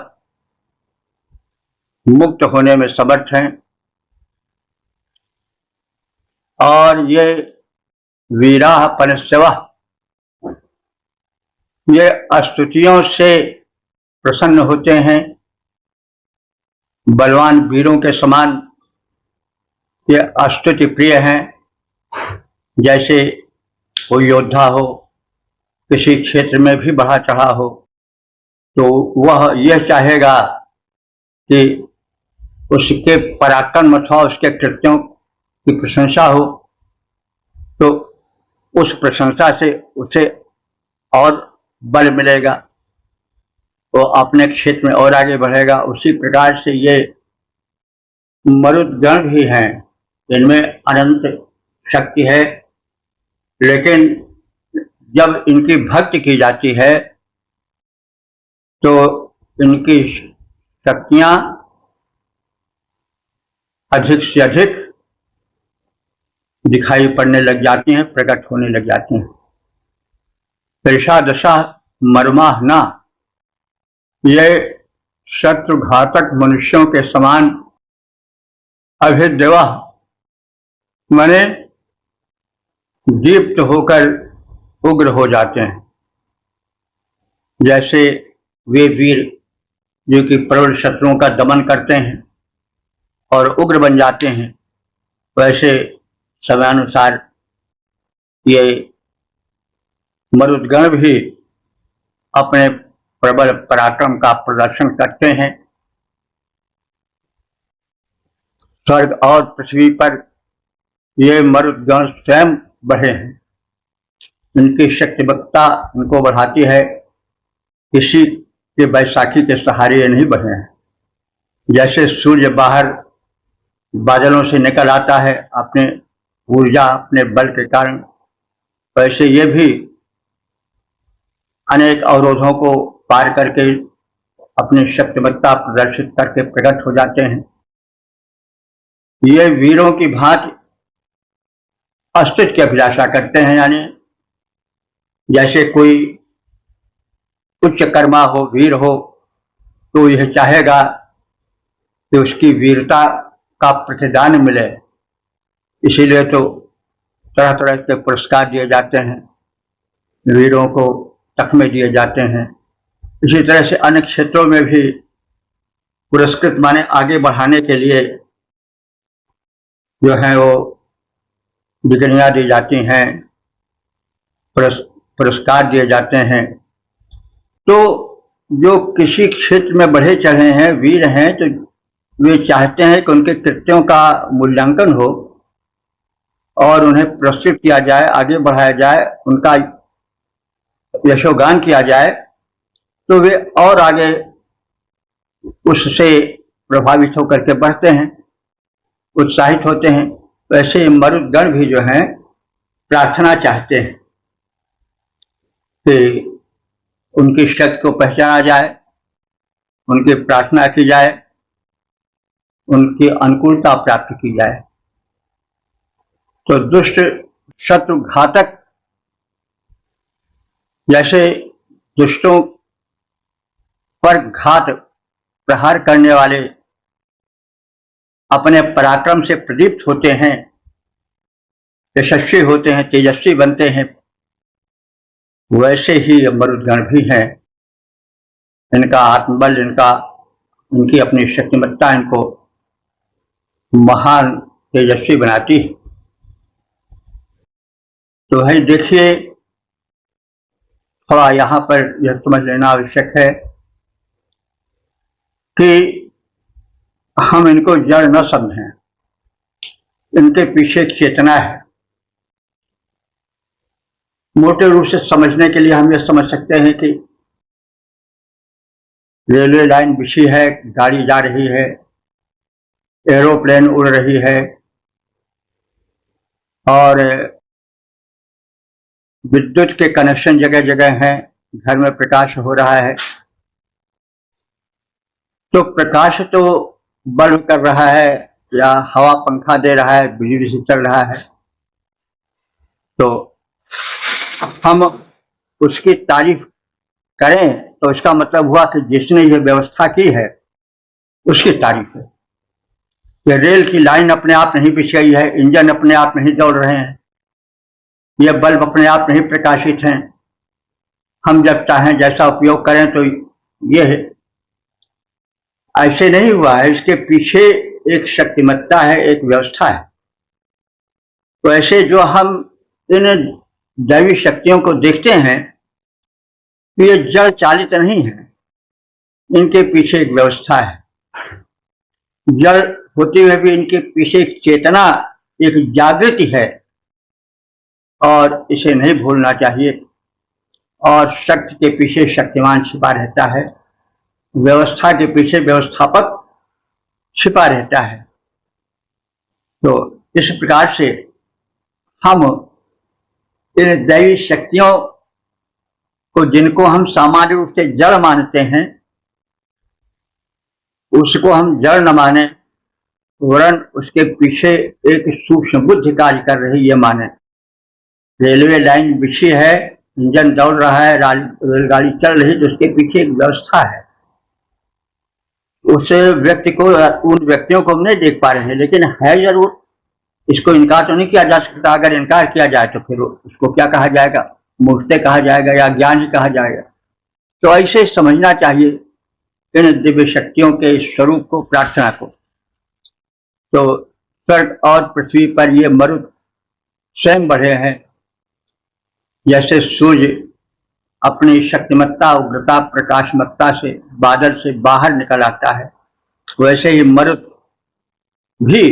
मुक्त होने में समर्थ हैं। और ये वीराः पनस्यवः, ये स्तुतियों से प्रसन्न होते हैं। बलवान वीरों के समान ये स्तुति प्रिय हैं। जैसे कोई योद्धा हो, किसी क्षेत्र में भी बढ़ा चढ़ा हो, तो वह यह चाहेगा कि उसके पराक्रम अथवा उसके कृत्यों की प्रशंसा हो, तो उस प्रशंसा से उसे और बल मिलेगा, वो अपने क्षेत्र में और आगे बढ़ेगा। उसी प्रकार से ये मरुदगण भी हैं, इनमें अनंत शक्ति है। लेकिन जब इनकी भक्ति की जाती है तो इनकी शक्तियां अधिक से अधिक दिखाई पड़ने लग जाती हैं, प्रकट होने लग जाती हैं। ऋषादशा मर्माः न, ये शत्रुघातक मनुष्यों के समान अभिद्यवः माने दीप्त होकर उग्र हो जाते हैं। जैसे वे वीर जो कि प्रबल शत्रुओं का दमन करते हैं और उग्र बन जाते हैं, वैसे समयानुसार ये मरुदगण भी अपने प्रबल पराक्रम का प्रदर्शन करते हैं। स्वर्ग और पृथ्वी पर ये मरुदगण स्वयं बढ़े हैं। इनकी शक्तिमत्ता इनको बढ़ाती है, किसी के बैसाखी के सहारे ये नहीं बढ़े हैं। जैसे सूर्य बाहर बादलों से निकल आता है अपने ऊर्जा, अपने बल के कारण, वैसे ये भी अनेक अवरोधों को पार करके अपनी शक्तिमत्ता प्रदर्शित करके प्रकट हो जाते हैं। ये वीरों की भांति अस्तित्व की अभिलाषा करते हैं, यानी जैसे कोई उच्च कर्मा हो, वीर हो, तो यह चाहेगा कि उसकी वीरता का प्रतिदान मिले, इसीलिए तो तरह तरह के पुरस्कार दिए जाते हैं, वीरों को तख्मे दिए जाते हैं। इसी तरह से अन्य क्षेत्रों में भी पुरस्कृत माने आगे बढ़ाने के लिए जो है वो डिग्रियां दी जाती हैं, पुरस्कार दिए जाते हैं। तो जो किसी क्षेत्र में बढ़े चढ़े हैं, वीर हैं, तो वे चाहते हैं कि उनके कृत्यों का मूल्यांकन हो और उन्हें पुरस्कृत किया जाए, आगे बढ़ाया जाए, उनका यशोगान किया जाए, तो वे और आगे उससे प्रभावित होकर के बढ़ते हैं, उत्साहित होते हैं। वैसे मरुदगण भी जो हैं प्रार्थना चाहते हैं कि उनकी शक्ति को पहचाना जाए, उनकी प्रार्थना की जाए, उनकी अनुकूलता प्राप्त की जाए। तो दुष्ट शत्रु घातक जैसे दुष्टों पर घात प्रहार करने वाले अपने पराक्रम से प्रदीप्त होते हैं, यशस्वी होते हैं, तेजस्वी बनते हैं, वैसे ही मरुदगण भी हैं। इनका आत्मबल, इनकी अपनी शक्तिमत्ता इनको महान तेजस्वी बनाती है। तो है देखिए, थोड़ा यहाँ पर यह समझ लेना आवश्यक है कि हम इनको जड़ न समझें, इनके पीछे एक चेतना है। मोटे रूप से समझने के लिए हम यह समझ सकते हैं कि रेलवे लाइन बिछी है, गाड़ी जा रही है, एरोप्लेन उड़ रही है और विद्युत के कनेक्शन जगह जगह हैं, घर में प्रकाश हो रहा है। तो प्रकाश तो बल्ब कर रहा है या हवा पंखा दे रहा है, बिजली से चल रहा है। तो हम उसकी तारीफ करें तो इसका मतलब हुआ कि जिसने ये व्यवस्था की है उसकी तारीफ है। ये रेल की लाइन अपने आप नहीं बिछाई है, इंजन अपने आप नहीं दौड़ रहे हैं, ये बल्ब अपने आप नहीं प्रकाशित हैं। हम जब चाहें जैसा उपयोग करें तो ये ऐसे नहीं हुआ है, इसके पीछे एक शक्तिमत्ता है, एक व्यवस्था है। तो ऐसे जो हम इन दैवी शक्तियों को देखते हैं, ये जड़ चालित नहीं है, इनके पीछे एक व्यवस्था है। जड़ होते हुए भी इनके पीछे एक चेतना, एक जागृति है और इसे नहीं भूलना चाहिए। और शक्ति के पीछे शक्तिमान छिपा रहता है, व्यवस्था के पीछे व्यवस्थापक छिपा रहता है। तो इस प्रकार से हम इन दैवी शक्तियों को, जिनको हम सामान्य रूप से जड़ मानते हैं, उसको हम जड़ न माने, वरन उसके पीछे एक सूक्ष्म बुद्धि कार्य कर रही ये माने। रेलवे लाइन बिछी है, इंजन दौड़ रहा है, रेलगाड़ी चल रही, तो उसके पीछे एक व्यवस्था है। उस व्यक्ति को, उन व्यक्तियों को हम नहीं देख पा रहे हैं, लेकिन है जरूर। इसको इनकार तो नहीं किया जा सकता। अगर इनकार किया जाए तो फिर उसको क्या कहा जाएगा, मूर्खता कहा जाएगा या ज्ञान ही कहा जाएगा। तो ऐसे समझना चाहिए इन दिव्य शक्तियों के स्वरूप को, प्रार्थना को। तो स्वर्ग और पृथ्वी पर ये मरुद स्वयं बढ़े हैं। जैसे सूर्य अपनी शक्तिमत्ता, उग्रता, प्रकाशमत्ता से बादल से बाहर निकल आता है, वैसे ही मरुद भी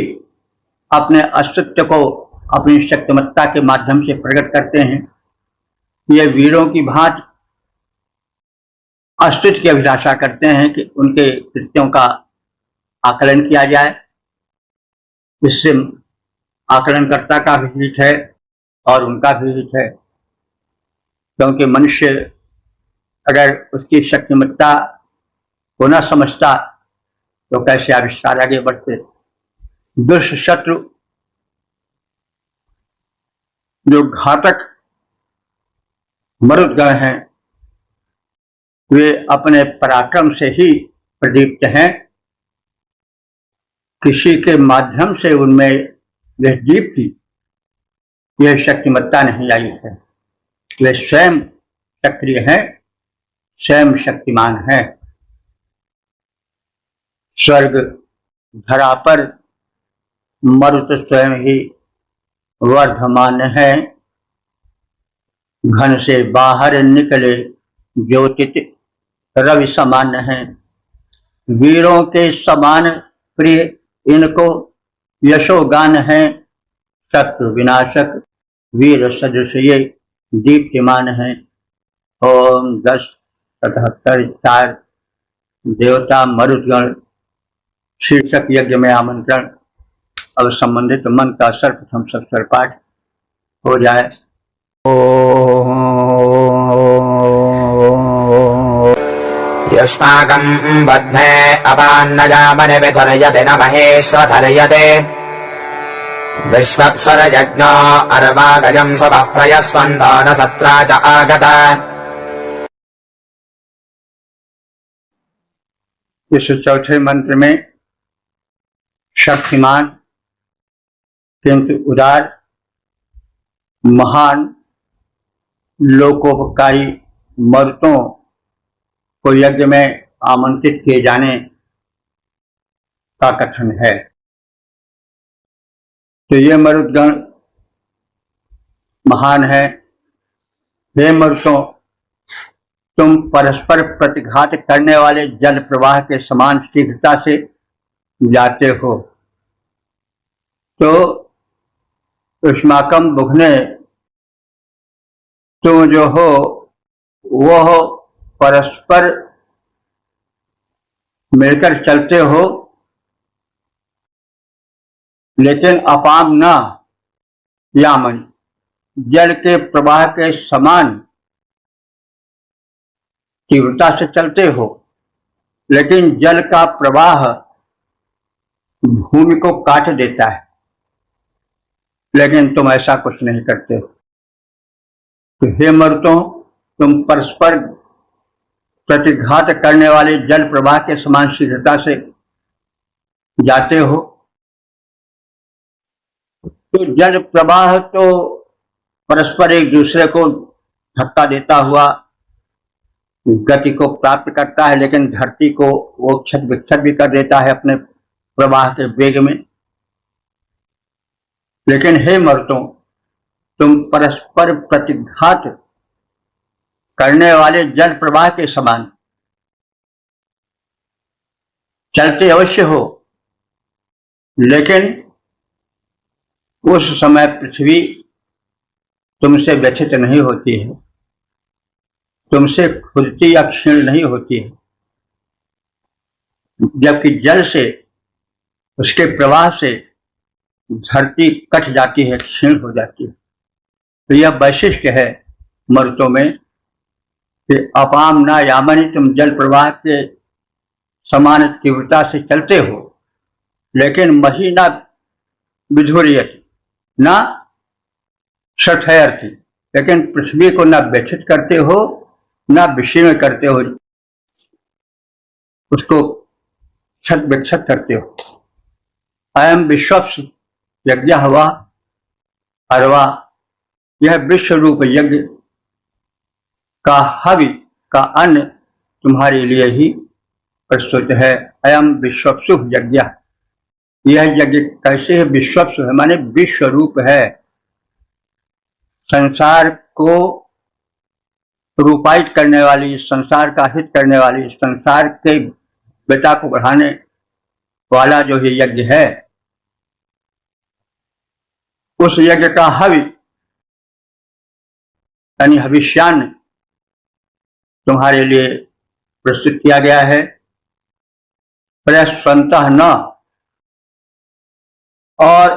अपने अस्तित्व को अपनी शक्तिमत्ता के माध्यम से प्रकट करते हैं। ये वीरों की भांति अस्तित्व की अभिलाषा करते हैं कि उनके कृत्यों का आकलन किया जाए। इससे आकलनकर्ता का भी हित है और उनका भी हित है, क्योंकि मनुष्य अगर उसकी शक्तिमत्ता को न समझता तो कैसे आविष्कार आगे बढ़ते। दुष्ट शत्रु जो घातक मरुदगण हैं, वे अपने पराक्रम से ही प्रदीप्त हैं किसी के माध्यम से उनमें यह दीप्ति, यह शक्तिमत्ता नहीं आई है। वे स्वयं सक्रिय हैं, स्वयं शक्तिमान हैं। स्वर्ग धरा पर मरुत स्वयं ही वर्धमान है। घन से बाहर निकले ज्योतित रवि समान है। वीरों के समान प्रिय इनको यशोगान है। शत्रु विनाशक वीर सदृश ये दीप्तिमान है। ओम 10:77 देवता मरुदगण शीर्षक यज्ञ में आमंत्रण। अब संबंधित मन का सर्वप्रथम सत्सर पाठ हो जाए। युष्माकम् बध्ने अपान्नजामनि विधुर्यते न महेश्वधर्यते विश्वप्सरयज्ञो अर्वागजम् स्वपः प्रयस्वन्तो न सत्रा च आगत। इस चौथे मंत्र में शक्तिमान किंतु उदार महान लोकोपकारी मरुतों को यज्ञ में आमंत्रित किए जाने का कथन है। तो ये मरुदगण महान है। हे मरुतों, तुम परस्पर प्रतिघात करने वाले जल प्रवाह के समान शीघ्रता से जाते हो। तो उष्माकम बुघने, तुम जो हो वो परस्पर मिलकर चलते हो, लेकिन अपाम न यामन, जल के प्रवाह के समान तीव्रता से चलते हो, लेकिन जल का प्रवाह भूमि को काट देता है, लेकिन तुम ऐसा कुछ नहीं करते हो। तो हे मरुतों, तुम परस्पर प्रतिघात करने वाले जल प्रवाह के समान शीघ्रता से जाते हो। तो जल प्रवाह तो परस्पर एक दूसरे को धक्का देता हुआ गति को प्राप्त करता है, लेकिन धरती को वो क्षत विक्षत भी कर देता है अपने प्रवाह के वेग में। लेकिन हे मरुतों, तुम परस्पर प्रतिघात करने वाले जल प्रवाह के समान चलते अवश्य हो, लेकिन उस समय पृथ्वी तुमसे व्यथित नहीं होती है, तुमसे खुदती या क्षीण नहीं होती है, जबकि जल से, उसके प्रवाह से धरती कट जाती है, क्षीण हो जाती है। तो यह वैशिष्ट्य है मरुतों में कि अपाम न यामनि, तुम जल प्रवाह के समान तीव्रता से चलते हो, लेकिन मही न विधुर्यति, न क्षठयति, लेकिन पृथ्वी को न व्यथित करते हो न विशीर्ण करते हो, उसको क्षत विक्षत करते हो। अयम विश्वप्स यज्ञ हवा अरवा, यह विश्व रूप यज्ञ का हवि का अन्न तुम्हारे लिए ही प्रस्तुत है। अयम विश्वप्सु यज्ञ, यह यज्ञ कैसे है? विश्वप्सु है माने विश्व रूप है, संसार को रूपायित करने वाली, संसार का हित करने वाली, संसार के बेटा को बढ़ाने वाला जो ये यज्ञ है, उस यज्ञ का हवि यानी हविष्यान्न तुम्हारे लिए प्रस्तुत किया गया है। प्रस्वंतः न, और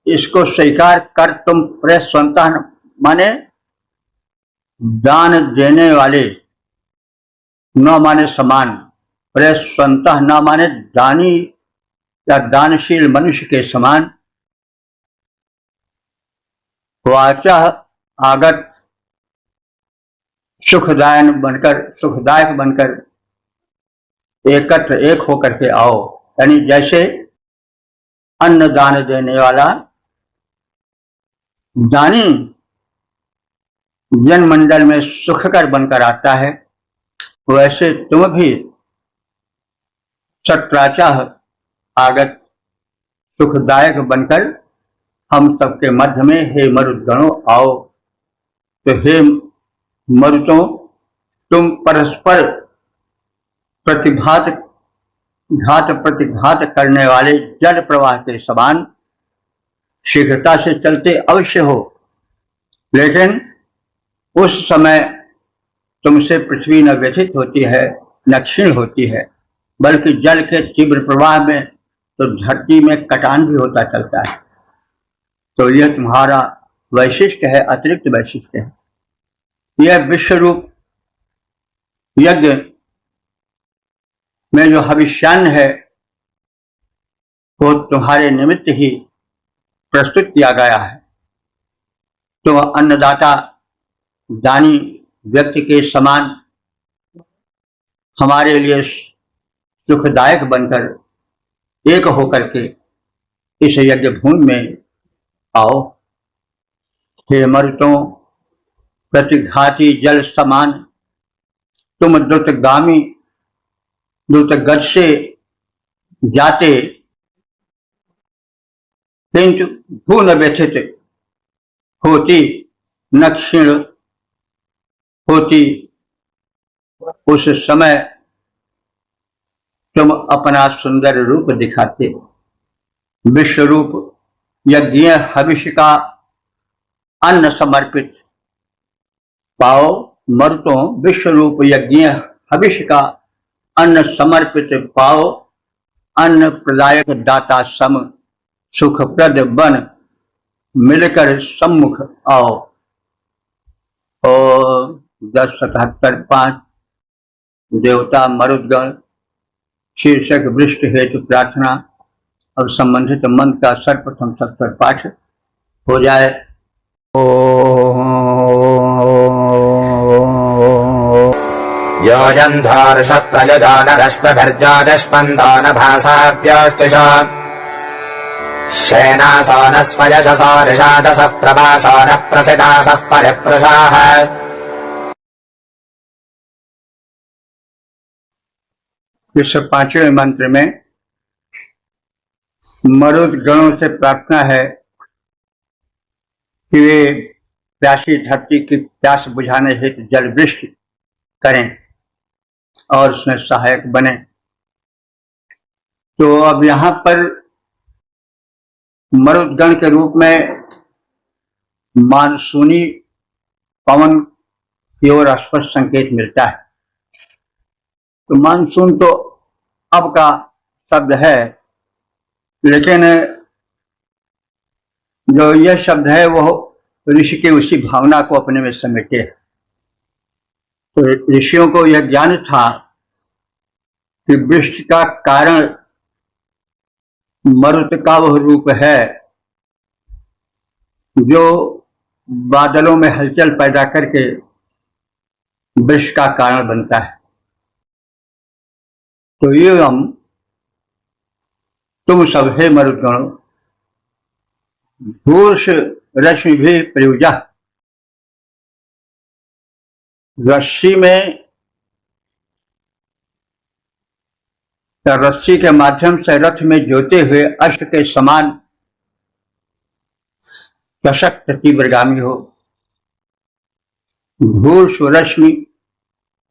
इसको स्वीकार कर तुम प्रस्वंतः माने दान देने वाले, न माने समान, प्रस्वंतः न माने दानी या दानशील मनुष्य के समान। वाचः आगत, सुखदायक बनकर एकत्र एक होकर के आओ, यानी जैसे अन्न दान देने वाला दानी जनमंडल में सुखकर बनकर आता है, वैसे तुम भी सत्राचाह आगत सुखदायक बनकर हम सबके मध्य में हे मरुद्गणों आओ। तो हे मरुतों, तुम परस्पर घात प्रतिघात करने वाले जल प्रवाह के समान शीघ्रता से चलते अवश्य हो, लेकिन उस समय तुमसे पृथ्वी न व्यथित होती है न क्षीण होती है, बल्कि जल के तीव्र प्रवाह में तो धरती में कटान भी होता चलता है। तो यह तुम्हारा वैशिष्ट है, अतिरिक्त वैशिष्ट है। यह विश्व रूप यज्ञ में जो हविष्यान्न है वो तुम्हारे निमित्त ही प्रस्तुत किया गया है। तो अन्नदाता दानी व्यक्ति के समान हमारे लिए सुखदायक बनकर एक होकर के इस यज्ञ भूमि में आओ। हे मरुतों, प्रतिघाती जल समान तुम द्रुतगामी द्रुतगत से जाते, किंतु भू न व्यथित होती न क्षीण होती। उस समय तुम अपना सुंदर रूप दिखाते। विश्व रूप यज्ञ हविष्य का अन्न समर्पित पाओ। मरुतों, विश्व रूप यज्ञ हविष्य का अन्न समर्पित पाओ। अन्न प्रदायक दाता सम सुखप्रद बन मिलकर सम्मुख आओ। और 10:77:5 देवता मरुद्गण शीर्षक वृष्टि हेतु प्रार्थना और संबंधित मंत्र का सर्वप्रथम सत्वर पाठ हो जाए। योजन्धार्ष प्रयुजानरश्मभिर्जाजस्पन्दान भासाभ्यष्टिष शयनासानस्वयशसा ऋषादसः प्रभासानः प्रसिदासः परिप्रशाः। इस 5वें मंत्र में मरुद गणों से प्रार्थना है कि वे प्यासी धरती की प्यास बुझाने हेतु जल वृष्टि करें और उसमें सहायक बने। तो अब यहाँ पर मरुदगण के रूप में मानसूनी पवन की ओर स्पष्ट संकेत मिलता है। तो मानसून तो अब का शब्द है, लेकिन जो यह शब्द है वो ऋषि की उसी भावना को अपने में समेटे है। तो ऋषियों को यह ज्ञान था कि वृष्टि का कारण मरुत का वह रूप है जो बादलों में हलचल पैदा करके वृष्टि का कारण बनता है। तो ये तुम सब हे मरुद्गणों धूर्ष रश्मि भी प्रयुजा, रस्सी के माध्यम से रथ में जोते हुए अश्व के समान सशक्त तीव्रगामी हो। धूर्ष रश्मि,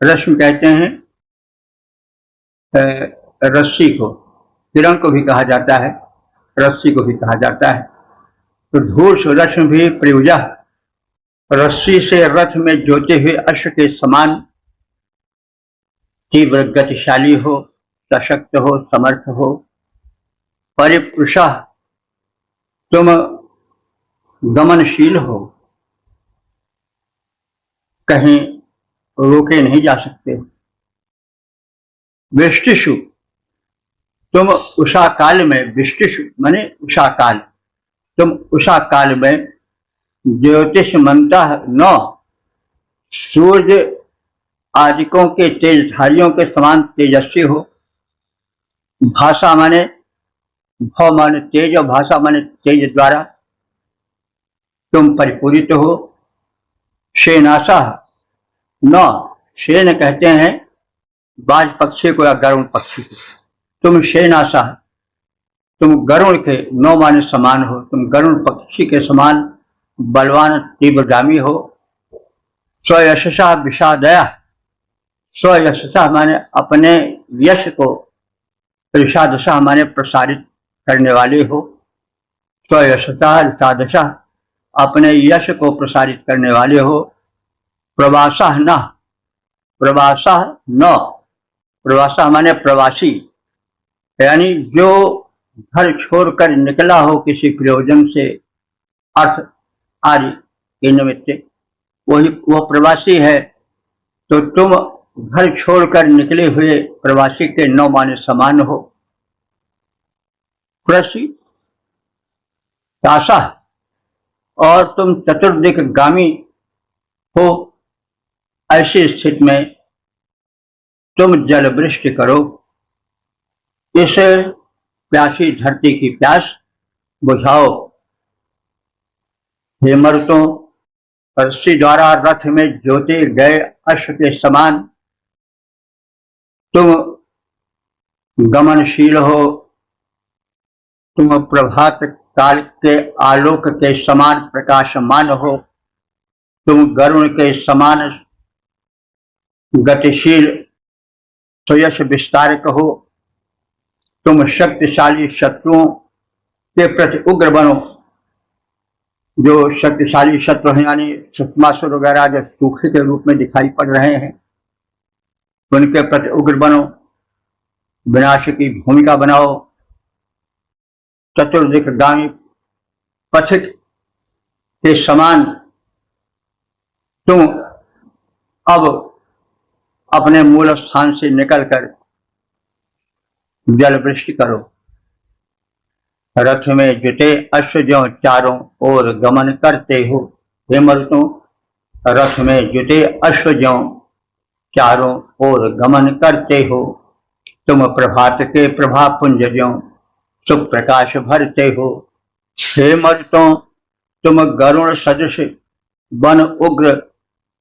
रश्मि कहते हैं रस्सी को, किरण को भी कहा जाता है, रस्सी को भी कहा जाता है। तो धूर्ष रश्मि भी प्रयुजा, रस्सी से रथ में जोते हुए अश्व के समान तीव्र गतिशाली हो, सशक्त हो, समर्थ हो। परिपुरुषः, तुम गमनशील हो, कहीं रोके नहीं जा सकते। वृष्टिषु, तुम उषा काल में, वृष्टिषु माने उषा काल, तुम उषा काल में ज्योतिषमन्तः न, सूर्य आदिकों के तेजधारियों के समान तेजस्वी हो। भाषा माने भव माने तेज और भाषा माने तेज द्वारा तुम परिपूरित हो। शेनासा न, शेन कहते हैं बाज पक्षी को या गरुण पक्षी को। तुम शेनासा, तुम गरुण के, नौ माने समान हो, तुम गरुण पक्षी के समान बलवान तीव्रगामी हो। स्वयशसा विषादया, स्वयशसा माने अपने यश को, विषादशा माने प्रसारित करने वाले हो। स्वयशसा विषादशा, अपने यश को प्रसारित करने वाले हो। प्रवासा न, प्रवासा न, प्रवासा माने प्रवासी, यानी जो घर छोड़कर निकला हो किसी प्रयोजन से, अर्थ आदि के निमित्त, वही वो प्रवासी है। तो तुम घर छोड़कर निकले हुए प्रवासी के नौ माने समान हो। कृषि तासा, और तुम चतुर्दिक गामी हो। ऐसी स्थिति में तुम जल वृष्टि करो, इस प्यासी धरती की प्यास बुझाओ। हे मरुतों, रस्सी द्वारा रथ में जोते गए अश्व के समान तुम गमनशील हो। तुम प्रभात काल के आलोक के समान प्रकाशमान हो। तुम गरुण के समान गतिशील सुयश विस्तारक हो। तुम शक्तिशाली शत्रुओं के प्रति उग्र बनो। जो शक्तिशाली शत्रु हैं, यानी सुषमासुर वगैरह जो सूखे के रूप में दिखाई पड़ रहे हैं, उनके प्रति उग्र बनो, विनाश की भूमिका बनाओ। चतुर्दिकगामी पथिक के समान तुम अब अपने मूल स्थान से निकलकर जल वृष्टि करो। रथ में जुटे अश्व ज्यों चारों ओर गमन करते हो। हे मरुतों, रथ में जुटे अश्व ज्यों चारों ओर गमन करते हो। तुम प्रभात के प्रभा पुंज ज्यों सुख प्रकाश भरते हो। हे मरुतों, तुम गरुण सदृश वन उग्र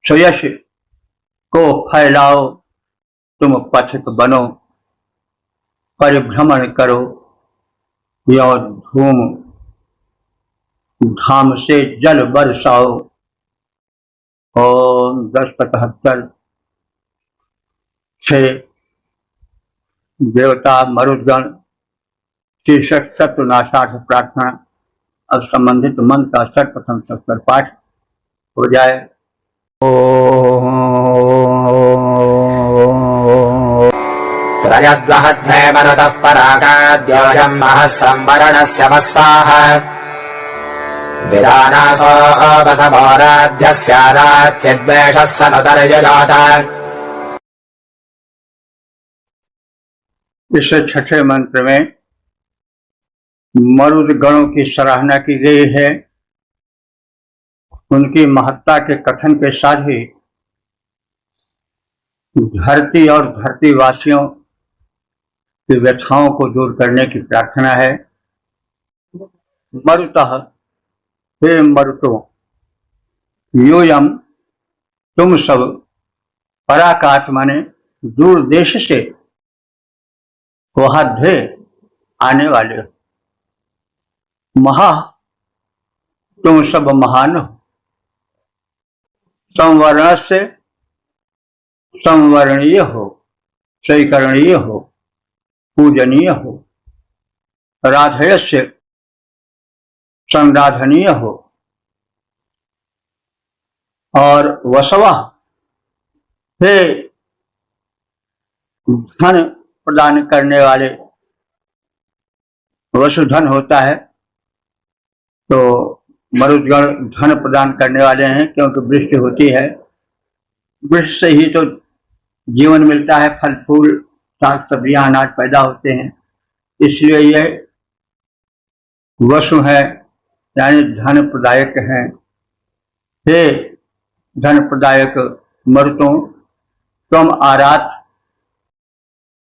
सुयश को फैलाओ। तुम पथिक बनो, परिभ्रमण करो, यो धूम धाम से जल बरसाओ। ओम 10:75 से देवता मरुदगण शीर्षक शत्रुनाशार्थ प्रार्थना। अब संबंधित मन का सर्वप्रथम संस्कार पाठ हो जाए। त्रयद्वहध्वे मरुतः परागाद्योऽयम् महः संवरणस्य मस्वाः विधानासो वसवोराध्यस्याराध्यद्वेषः स नुतर्युजात। इस छठे मंत्र में मरुद गणों की सराहना की गई है। उनकी महत्ता के कथन के साथ ही धरती और धरतीवासियों की व्यथाओं को दूर करने की प्रार्थना है। मरुतः, हे मरुतों, यूयम, तुम सब, पराकात माने दूर देश से, वहाध्वे आने वाले हो। महा, तुम सब महान हो। संवरण से संवरणीय हो, स्वीकरणीय हो, पूजनीय हो। राधेय से संराधनीय हो। और वसवा, हे धन प्रदान करने वाले, वसुधन होता है तो मरुदगण धन प्रदान करने वाले हैं, क्योंकि वृष्टि होती है, वृक्ष से ही तो जीवन मिलता है, फल फूल साग सब्जियां अनाज पैदा होते हैं, इसलिए ये वसु है, यानी धन प्रदायक हैं। हे धन प्रदायक मरुतों, तुम आरात,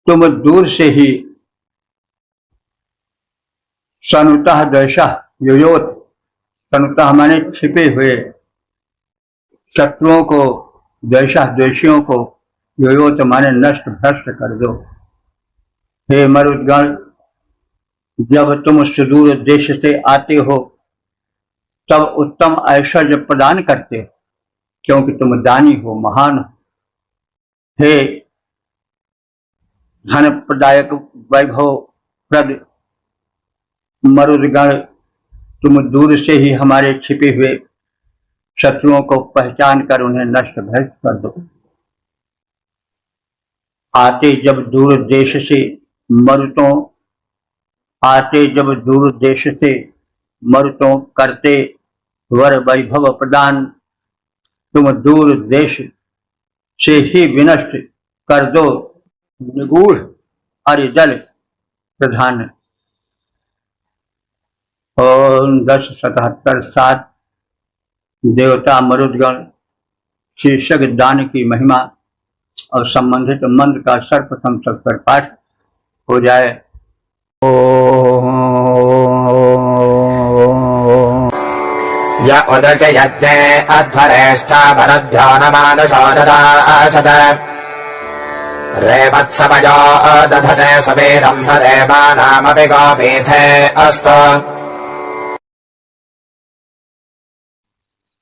तुम दूर से ही सनुतः द्वेषः युयोत, सनुतः माने छिपे हुए, शत्रुओं को, द्वेषः द्वेषियों को, युयोत माने नष्ट भ्रष्ट कर दो। हे मरुद्गण, जब तुम सुदूर देश से आते हो तब उत्तम ऐश्वर्य प्रदान करते हो, क्योंकि तुम दानी हो, महान हो। हे धन प्रदायक वैभव प्रद मरुदगण, तुम दूर से ही हमारे छिपे हुए शत्रुओं को पहचान कर उन्हें नष्ट भ्रष्ट कर दो। आते जब दूर देश से मरुतों, आते जब दूर देश से मरुतों करते वर वैभव प्रदान, तुम दूर देश से ही विनष्ट कर दो निगूढ़ अरिदल प्रधान। ओम 1077 देवता मरुदगण शीर्षक दान की महिमा और संबंधित मंत्र का सर्वप्रथम सबकर पाठ हो जाए। य उदचयज्ञे अध्वरेष्ठा भरद्भ्यो नमानुषो ददाशत रेवत्समयो दधते सुवीरं स रेवानामपि गोपीथे अस्तु।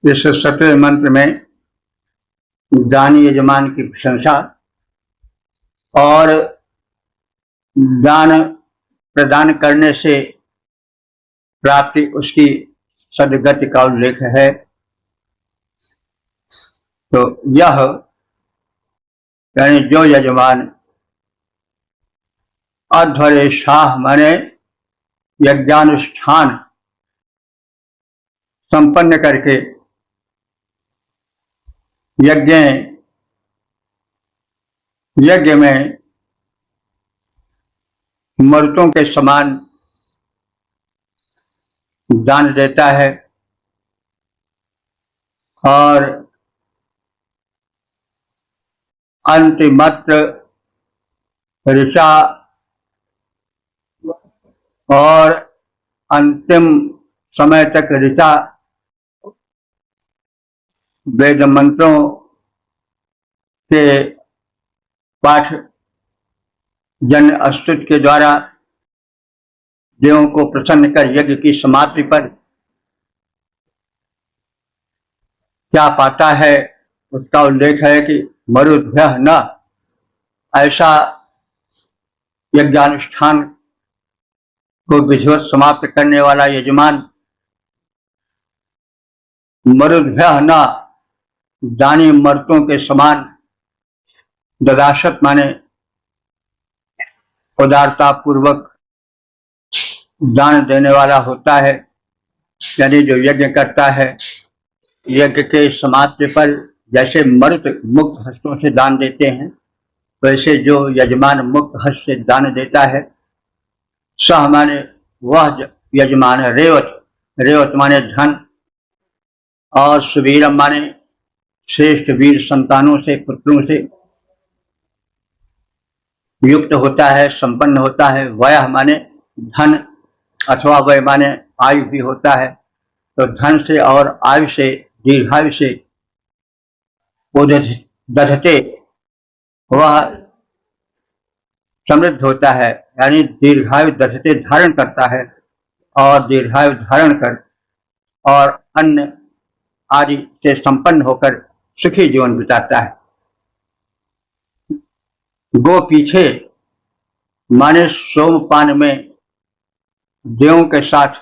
इस 17वें मंत्र में दानी यजमान की प्रशंसा और दान प्रदान करने से प्राप्ति उसकी सदगति का उल्लेख है। तो यह यानी जो यजमान अध्वरेशाह माने यज्ञानुष्ठान संपन्न करके यज्ञ में मर्तों के समान दान देता है और अंतिमत्र ऋचा और अंतिम समय तक ऋचा वेद मंत्रों के पाठ जन अस्तुत के द्वारा देवों को प्रसन्न कर यज्ञ की समाप्ति पर क्या पाता है उसका उल्लेख है कि मरुद्भ्य न, ऐसा यज्ञानुष्ठान को विधिवत समाप्त करने वाला यजमान मरुद्भ्य न दानी मर्तों के समान ददाशत माने उदारता पूर्वक दान देने वाला होता है। यानी जो यज्ञ करता है, यज्ञ के समाप्ति पर जैसे मर्त मुक्त हस्तों से दान देते हैं, वैसे जो यजमान मुक्त हस्त से दान देता है, सह माने वह यजमान, रेवत माने धन, और सुवीरम माने श्रेष्ठ वीर संतानों से, पुत्रों से युक्त होता है, संपन्न होता है। वयः माने धन अथवा वय माने आयु भी होता है। तो धन से और आयु से, दीर्घायु से दधते वह समृद्ध होता है, यानी दीर्घायु दधते धारण करता है और दीर्घायु धारण कर और अन्न आदि से संपन्न होकर सुखी जीवन बिताता है। गो पीछे माने सोमपान में देवों के साथ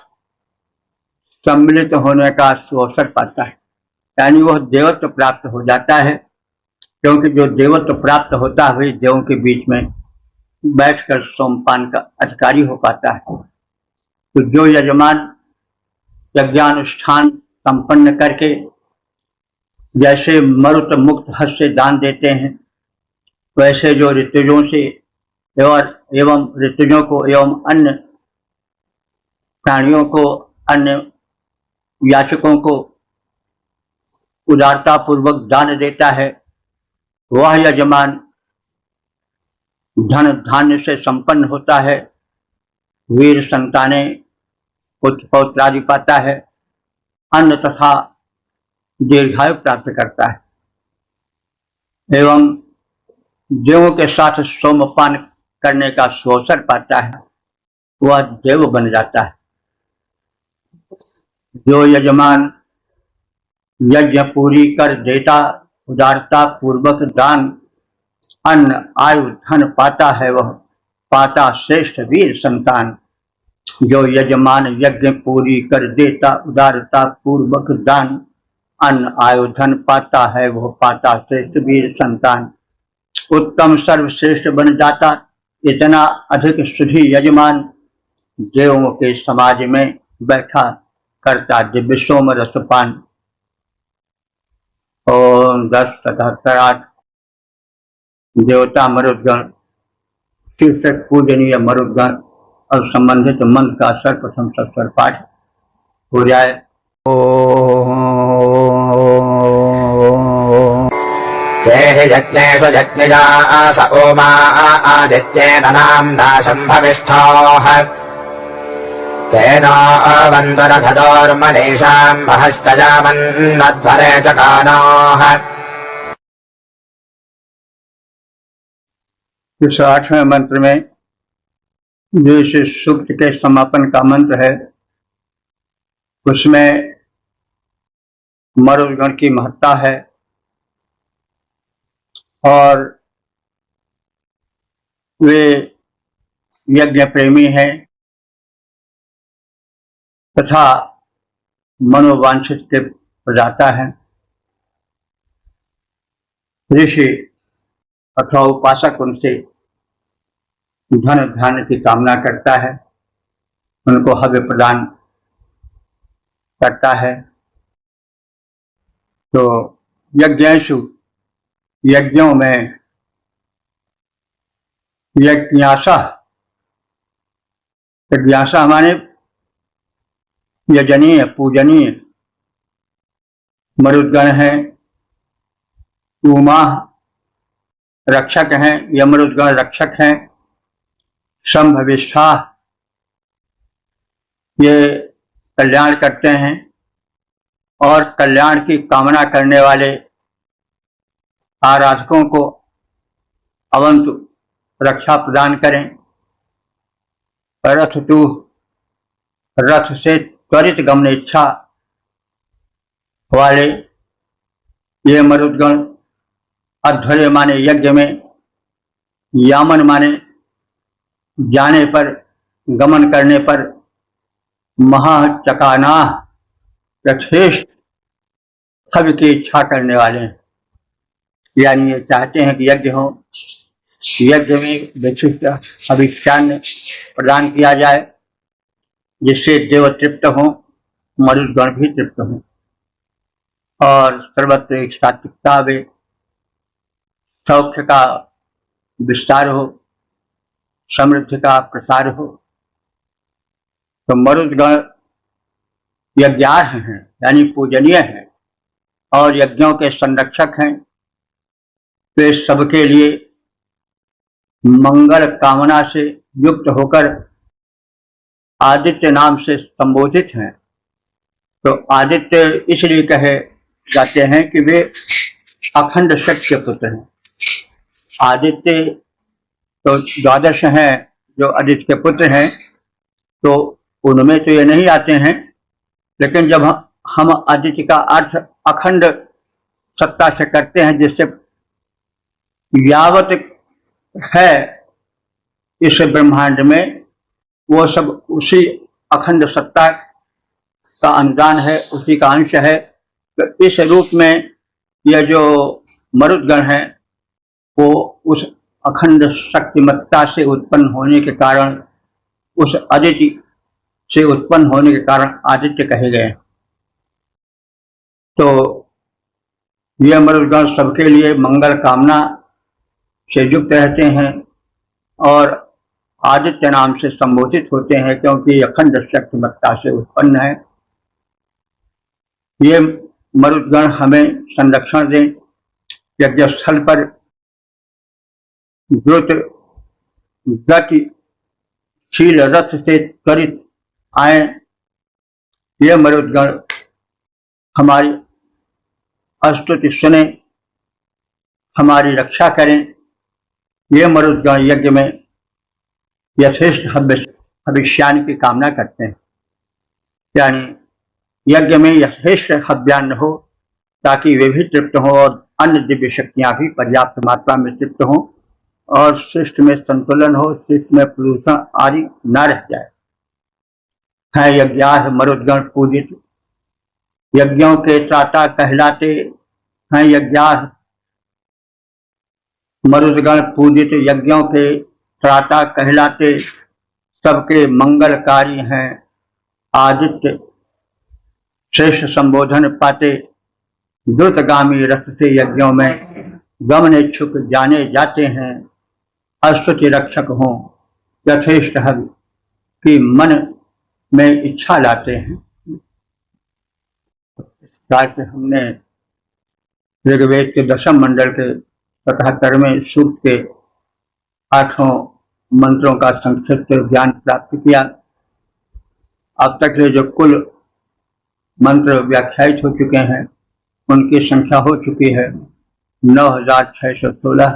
सम्मिलित होने का अवसर पाता है, यानी वह देवत्व प्राप्त हो जाता है, क्योंकि जो देवत्व प्राप्त होता है देवों के बीच में बैठकर सोमपान का अधिकारी हो पाता है। तो जो यजमान यज्ञानुष्ठान संपन्न करके जैसे मरुत मुक्त हस्त से दान देते हैं, वैसे जो ऋतुजों से एवं ऋतुजों को एवं अन्य प्राणियों को, अन्य याचकों को उदारता पूर्वक दान देता है, वह यजमान धन धान्य से संपन्न होता है, वीर संतानें पुत्र पौत्र आदि पाता है, अन्न तथा दीर्घायु प्राप्त करता है एवं देवों के साथ सोमपान करने का सुअवसर पाता है, वह देव बन जाता है। जो यजमान यज्ञ पूरी कर देता, उदारता पूर्वक दान, अन्न आयु धन पाता है, वह पाता श्रेष्ठ वीर संतान। जो यजमान यज्ञ पूरी कर देता, उदारता पूर्वक दान, अन्न आयु धन पाता है, वह पाता श्रेष्ठ वीर संतान। उत्तम सर्वश्रेष्ठ बन जाता, इतना अधिक सुधी यजमान, देवों के समाज में बैठा करता दिव्य सोम रसपान। ओम 10-77-8 देवता मरुद्गण शीर्षक पूजनीय मरुद्गण और संबंधित मंत्र का सर्वप्रथम सत्वर पाठ हो जाए। तेहि यज्ञेषु यज्ञजास ओमा आदित्येन नाम्ना शम्भविष्ठोः तेन अवन्तरधदोर्मनीषाम् महश्चयामन्नध्वरे चकानोः। इस 8वें मंत्र में जो इस सूक्त के समापन का मंत्र है, उसमें मरुद्गण की महत्ता है और वे यज्ञ प्रेमी हैं तथा मनोवांछित के प्रदाता है। ऋषि अथवा उपासक उनसे धन धान्य की कामना करता है, उनको हव्य प्रदान करता है। तो यज्ञेषु यज्ञों में यज्ञासा, यज्ञासा माने यजनीय पूजनीय मरुद्गण हैं, उमा रक्षक हैं, यमरुद्गण रक्षक हैं, शंभविष्ठा ये कल्याण करते हैं और कल्याण की कामना करने वाले आराधकों को अवंतु रक्षा प्रदान करें। रथ तू रथ से त्वरित गमन इच्छा वाले ये मरुद्गण अध्वर्य माने यज्ञ में, यामन माने जाने पर, गमन करने पर, महाचकानाह यथेष्ट हव्य की इच्छा करने वाले हैं। यानी ये चाहते हैं कि यज्ञ हो, यज्ञ में विशिष्ट अभिष्टान्न प्रदान किया जाए जिससे देव तृप्त हो, मरुद्गण भी तृप्त हो और सर्वत्र एक सात्विकता वे सौख्य का विस्तार हो, समृद्धि का प्रसार हो। तो मरुद्गण यज्ञार्ह हैं यानी पूजनीय हैं और यज्ञों के संरक्षक हैं। वे सबके लिए मंगल कामना से युक्त होकर आदित्य नाम से संबोधित हैं। तो आदित्य इसलिए कहे जाते हैं कि वे अखंड शक्ति के पुत्र हैं। आदित्य तो 12 हैं जो आदित्य के पुत्र हैं, तो उनमें तो ये नहीं आते हैं, लेकिन जब हम आदित्य का अर्थ अखंड सत्ता से करते हैं, जिससे यावत है इस ब्रह्मांड में वो सब उसी अखंड सत्ता का अनुदान है, उसी का अंश है। तो इस रूप में यह जो मरुद्गण है वो उस अखंड शक्तिमत्ता से उत्पन्न होने के कारण, उस आदित्य से उत्पन्न होने के कारण आदित्य कहे गए। तो यह मरुद्गण सबके लिए मंगल कामना से युक्त रहते हैं और आदित्य नाम से संबोधित होते हैं, क्योंकि अखंड शक्तिमत्ता से उत्पन्न है। ये मरुद्गण हमें संरक्षण दें, यज्ञ स्थल पर द्रुत गतिशील रथ से त्वरित आए ये मरुदगण हमारी स्तुति सुने, हमारी रक्षा करें। ये मरुदगण यज्ञ में यथेष्ट हविष्यान की कामना करते हैं, यानी यज्ञ में यथेष्ट हव्यान्न हो ताकि वे भी तृप्त हों और अन्य दिव्य शक्तियां भी पर्याप्त मात्रा में तृप्त हों और सृष्टि में संतुलन हो, सृष्टि में प्रदूषण आदि न रह जाए। है यज्ञार्थ मरुदगण पूजित, यज्ञों के त्राता कहलाते हैं। यज्ञार्थ मरुदगण पूजित, यज्ञों के त्राता कहलाते, सबके मंगलकारी हैं। आदित्य श्रेष्ठ संबोधन पाते, द्रुतगामी रथ से यज्ञों में गमन इच्छुक जाने जाते हैं। स्तुति रक्षक हों, यथेष्ट हवि की मन में इच्छा लाते हैं। से हमने ऋग्वेद के 10वें मंडल के 77वें सूक्त के 8 मंत्रों का संक्षिप्त ज्ञान प्राप्त किया। अब तक के जो कुल मंत्र व्याख्यायित हो चुके हैं उनकी संख्या हो चुकी है 9616।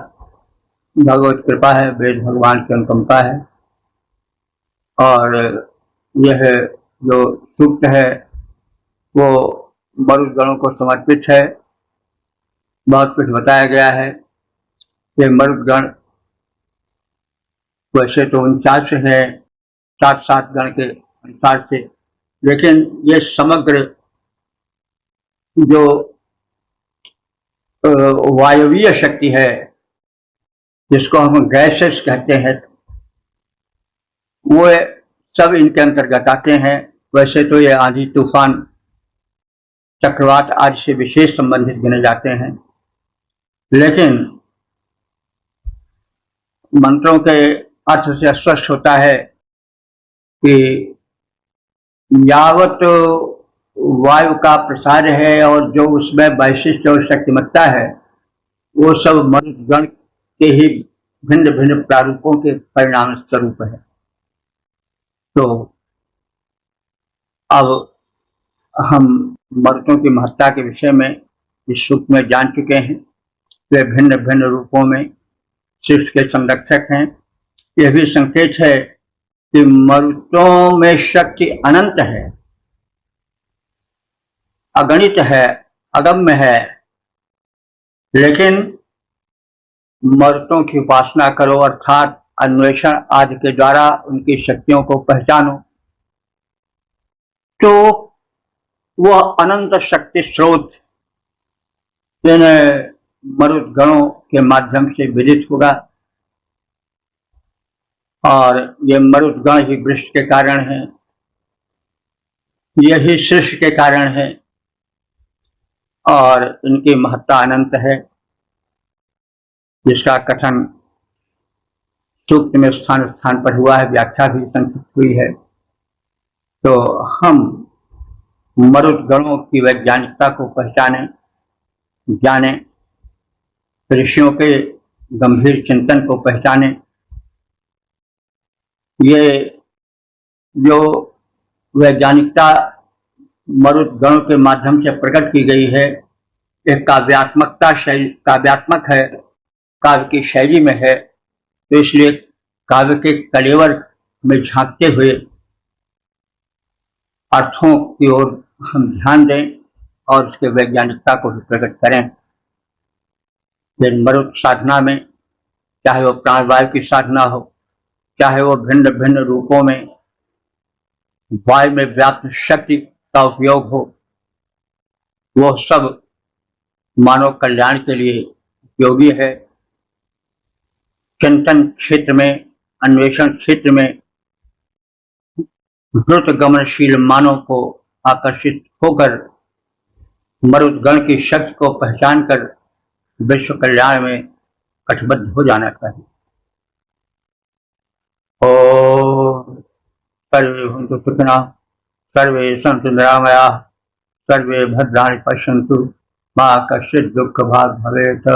भगवत कृपा है, वेद भगवान की अनुकंपा है। और यह जो सूक्त है वो मरुदगणों को समर्पित है। बहुत कुछ बताया गया है। ये मरुदगण वैसे तो 49 है 7 गण के अनुसार से, लेकिन ये समग्र जो वायवीय शक्ति है जिसको हम गैसेस कहते हैं वो सब इनके अंतर्गत आते हैं। वैसे तो ये आंधी तूफान चक्रवात आदि से विशेष संबंधित गिने जाते हैं, लेकिन मंत्रों के अर्थ से स्पष्ट होता है कि यावत वायु का प्रसार है और जो उसमें वैशिष्ट और शक्तिमत्ता है वो सब मरुदगण के ही भिन्न भिन्न प्रारूपों के परिणाम स्वरूप है। तो अब हम मरुदों की महत्ता के विषय में इस सूक्त में जान चुके हैं। वे भिन्न भिन्न रूपों में सृष्टि के संरक्षक हैं। यह भी संकेत है कि मरुदों में शक्ति अनंत है, अगणित है, अगम्य है, लेकिन मरुदों की उपासना करो अर्थात अन्वेषण आदि के द्वारा उनकी शक्तियों को पहचानो तो वह अनंत शक्ति स्रोत इन मरुदगणों के माध्यम से विदित होगा। और ये मरुदगण ही वृक्ष के कारण है, यही सृष्टि के कारण है और इनकी महत्ता अनंत है, जिसका कथन सूक्त में स्थान स्थान पर हुआ है, व्याख्या भी संक्षिप्त हुई है। तो हम मरुदगणों की वैज्ञानिकता को पहचाने, जाने, ऋषियों के गंभीर चिंतन को पहचाने। ये जो वैज्ञानिकता मरुदगणों के माध्यम से प्रकट की गई है एक काव्यात्मक है, काव्य की शैली में है। तो इसलिए काव्य के कलेवर में झांकते हुए अर्थों की ओर हम ध्यान दें और उसके वैज्ञानिकता को भी प्रकट करें। मरुद साधना में चाहे वो प्राणवायु की साधना हो, चाहे वो भिन्न भिन्न रूपों में वायु में व्याप्त शक्ति का उपयोग हो, वो सब मानव कल्याण के लिए उपयोगी है। चिंतन क्षेत्र में, अन्वेषण क्षेत्र में द्रुत गमनशील मानव को आकर्षित होकर मरुदगण की शक्ति को पहचान कर विश्व कल्याण में कटिबद्ध हो जाना चाहिए। ओम सर्वे भवन्तु सुखिनः, सर्वे सन्तु निरामयाः, सर्वे भद्राणि पश्यन्तु, मा कश्चित् दुःखभाग् भवेत्।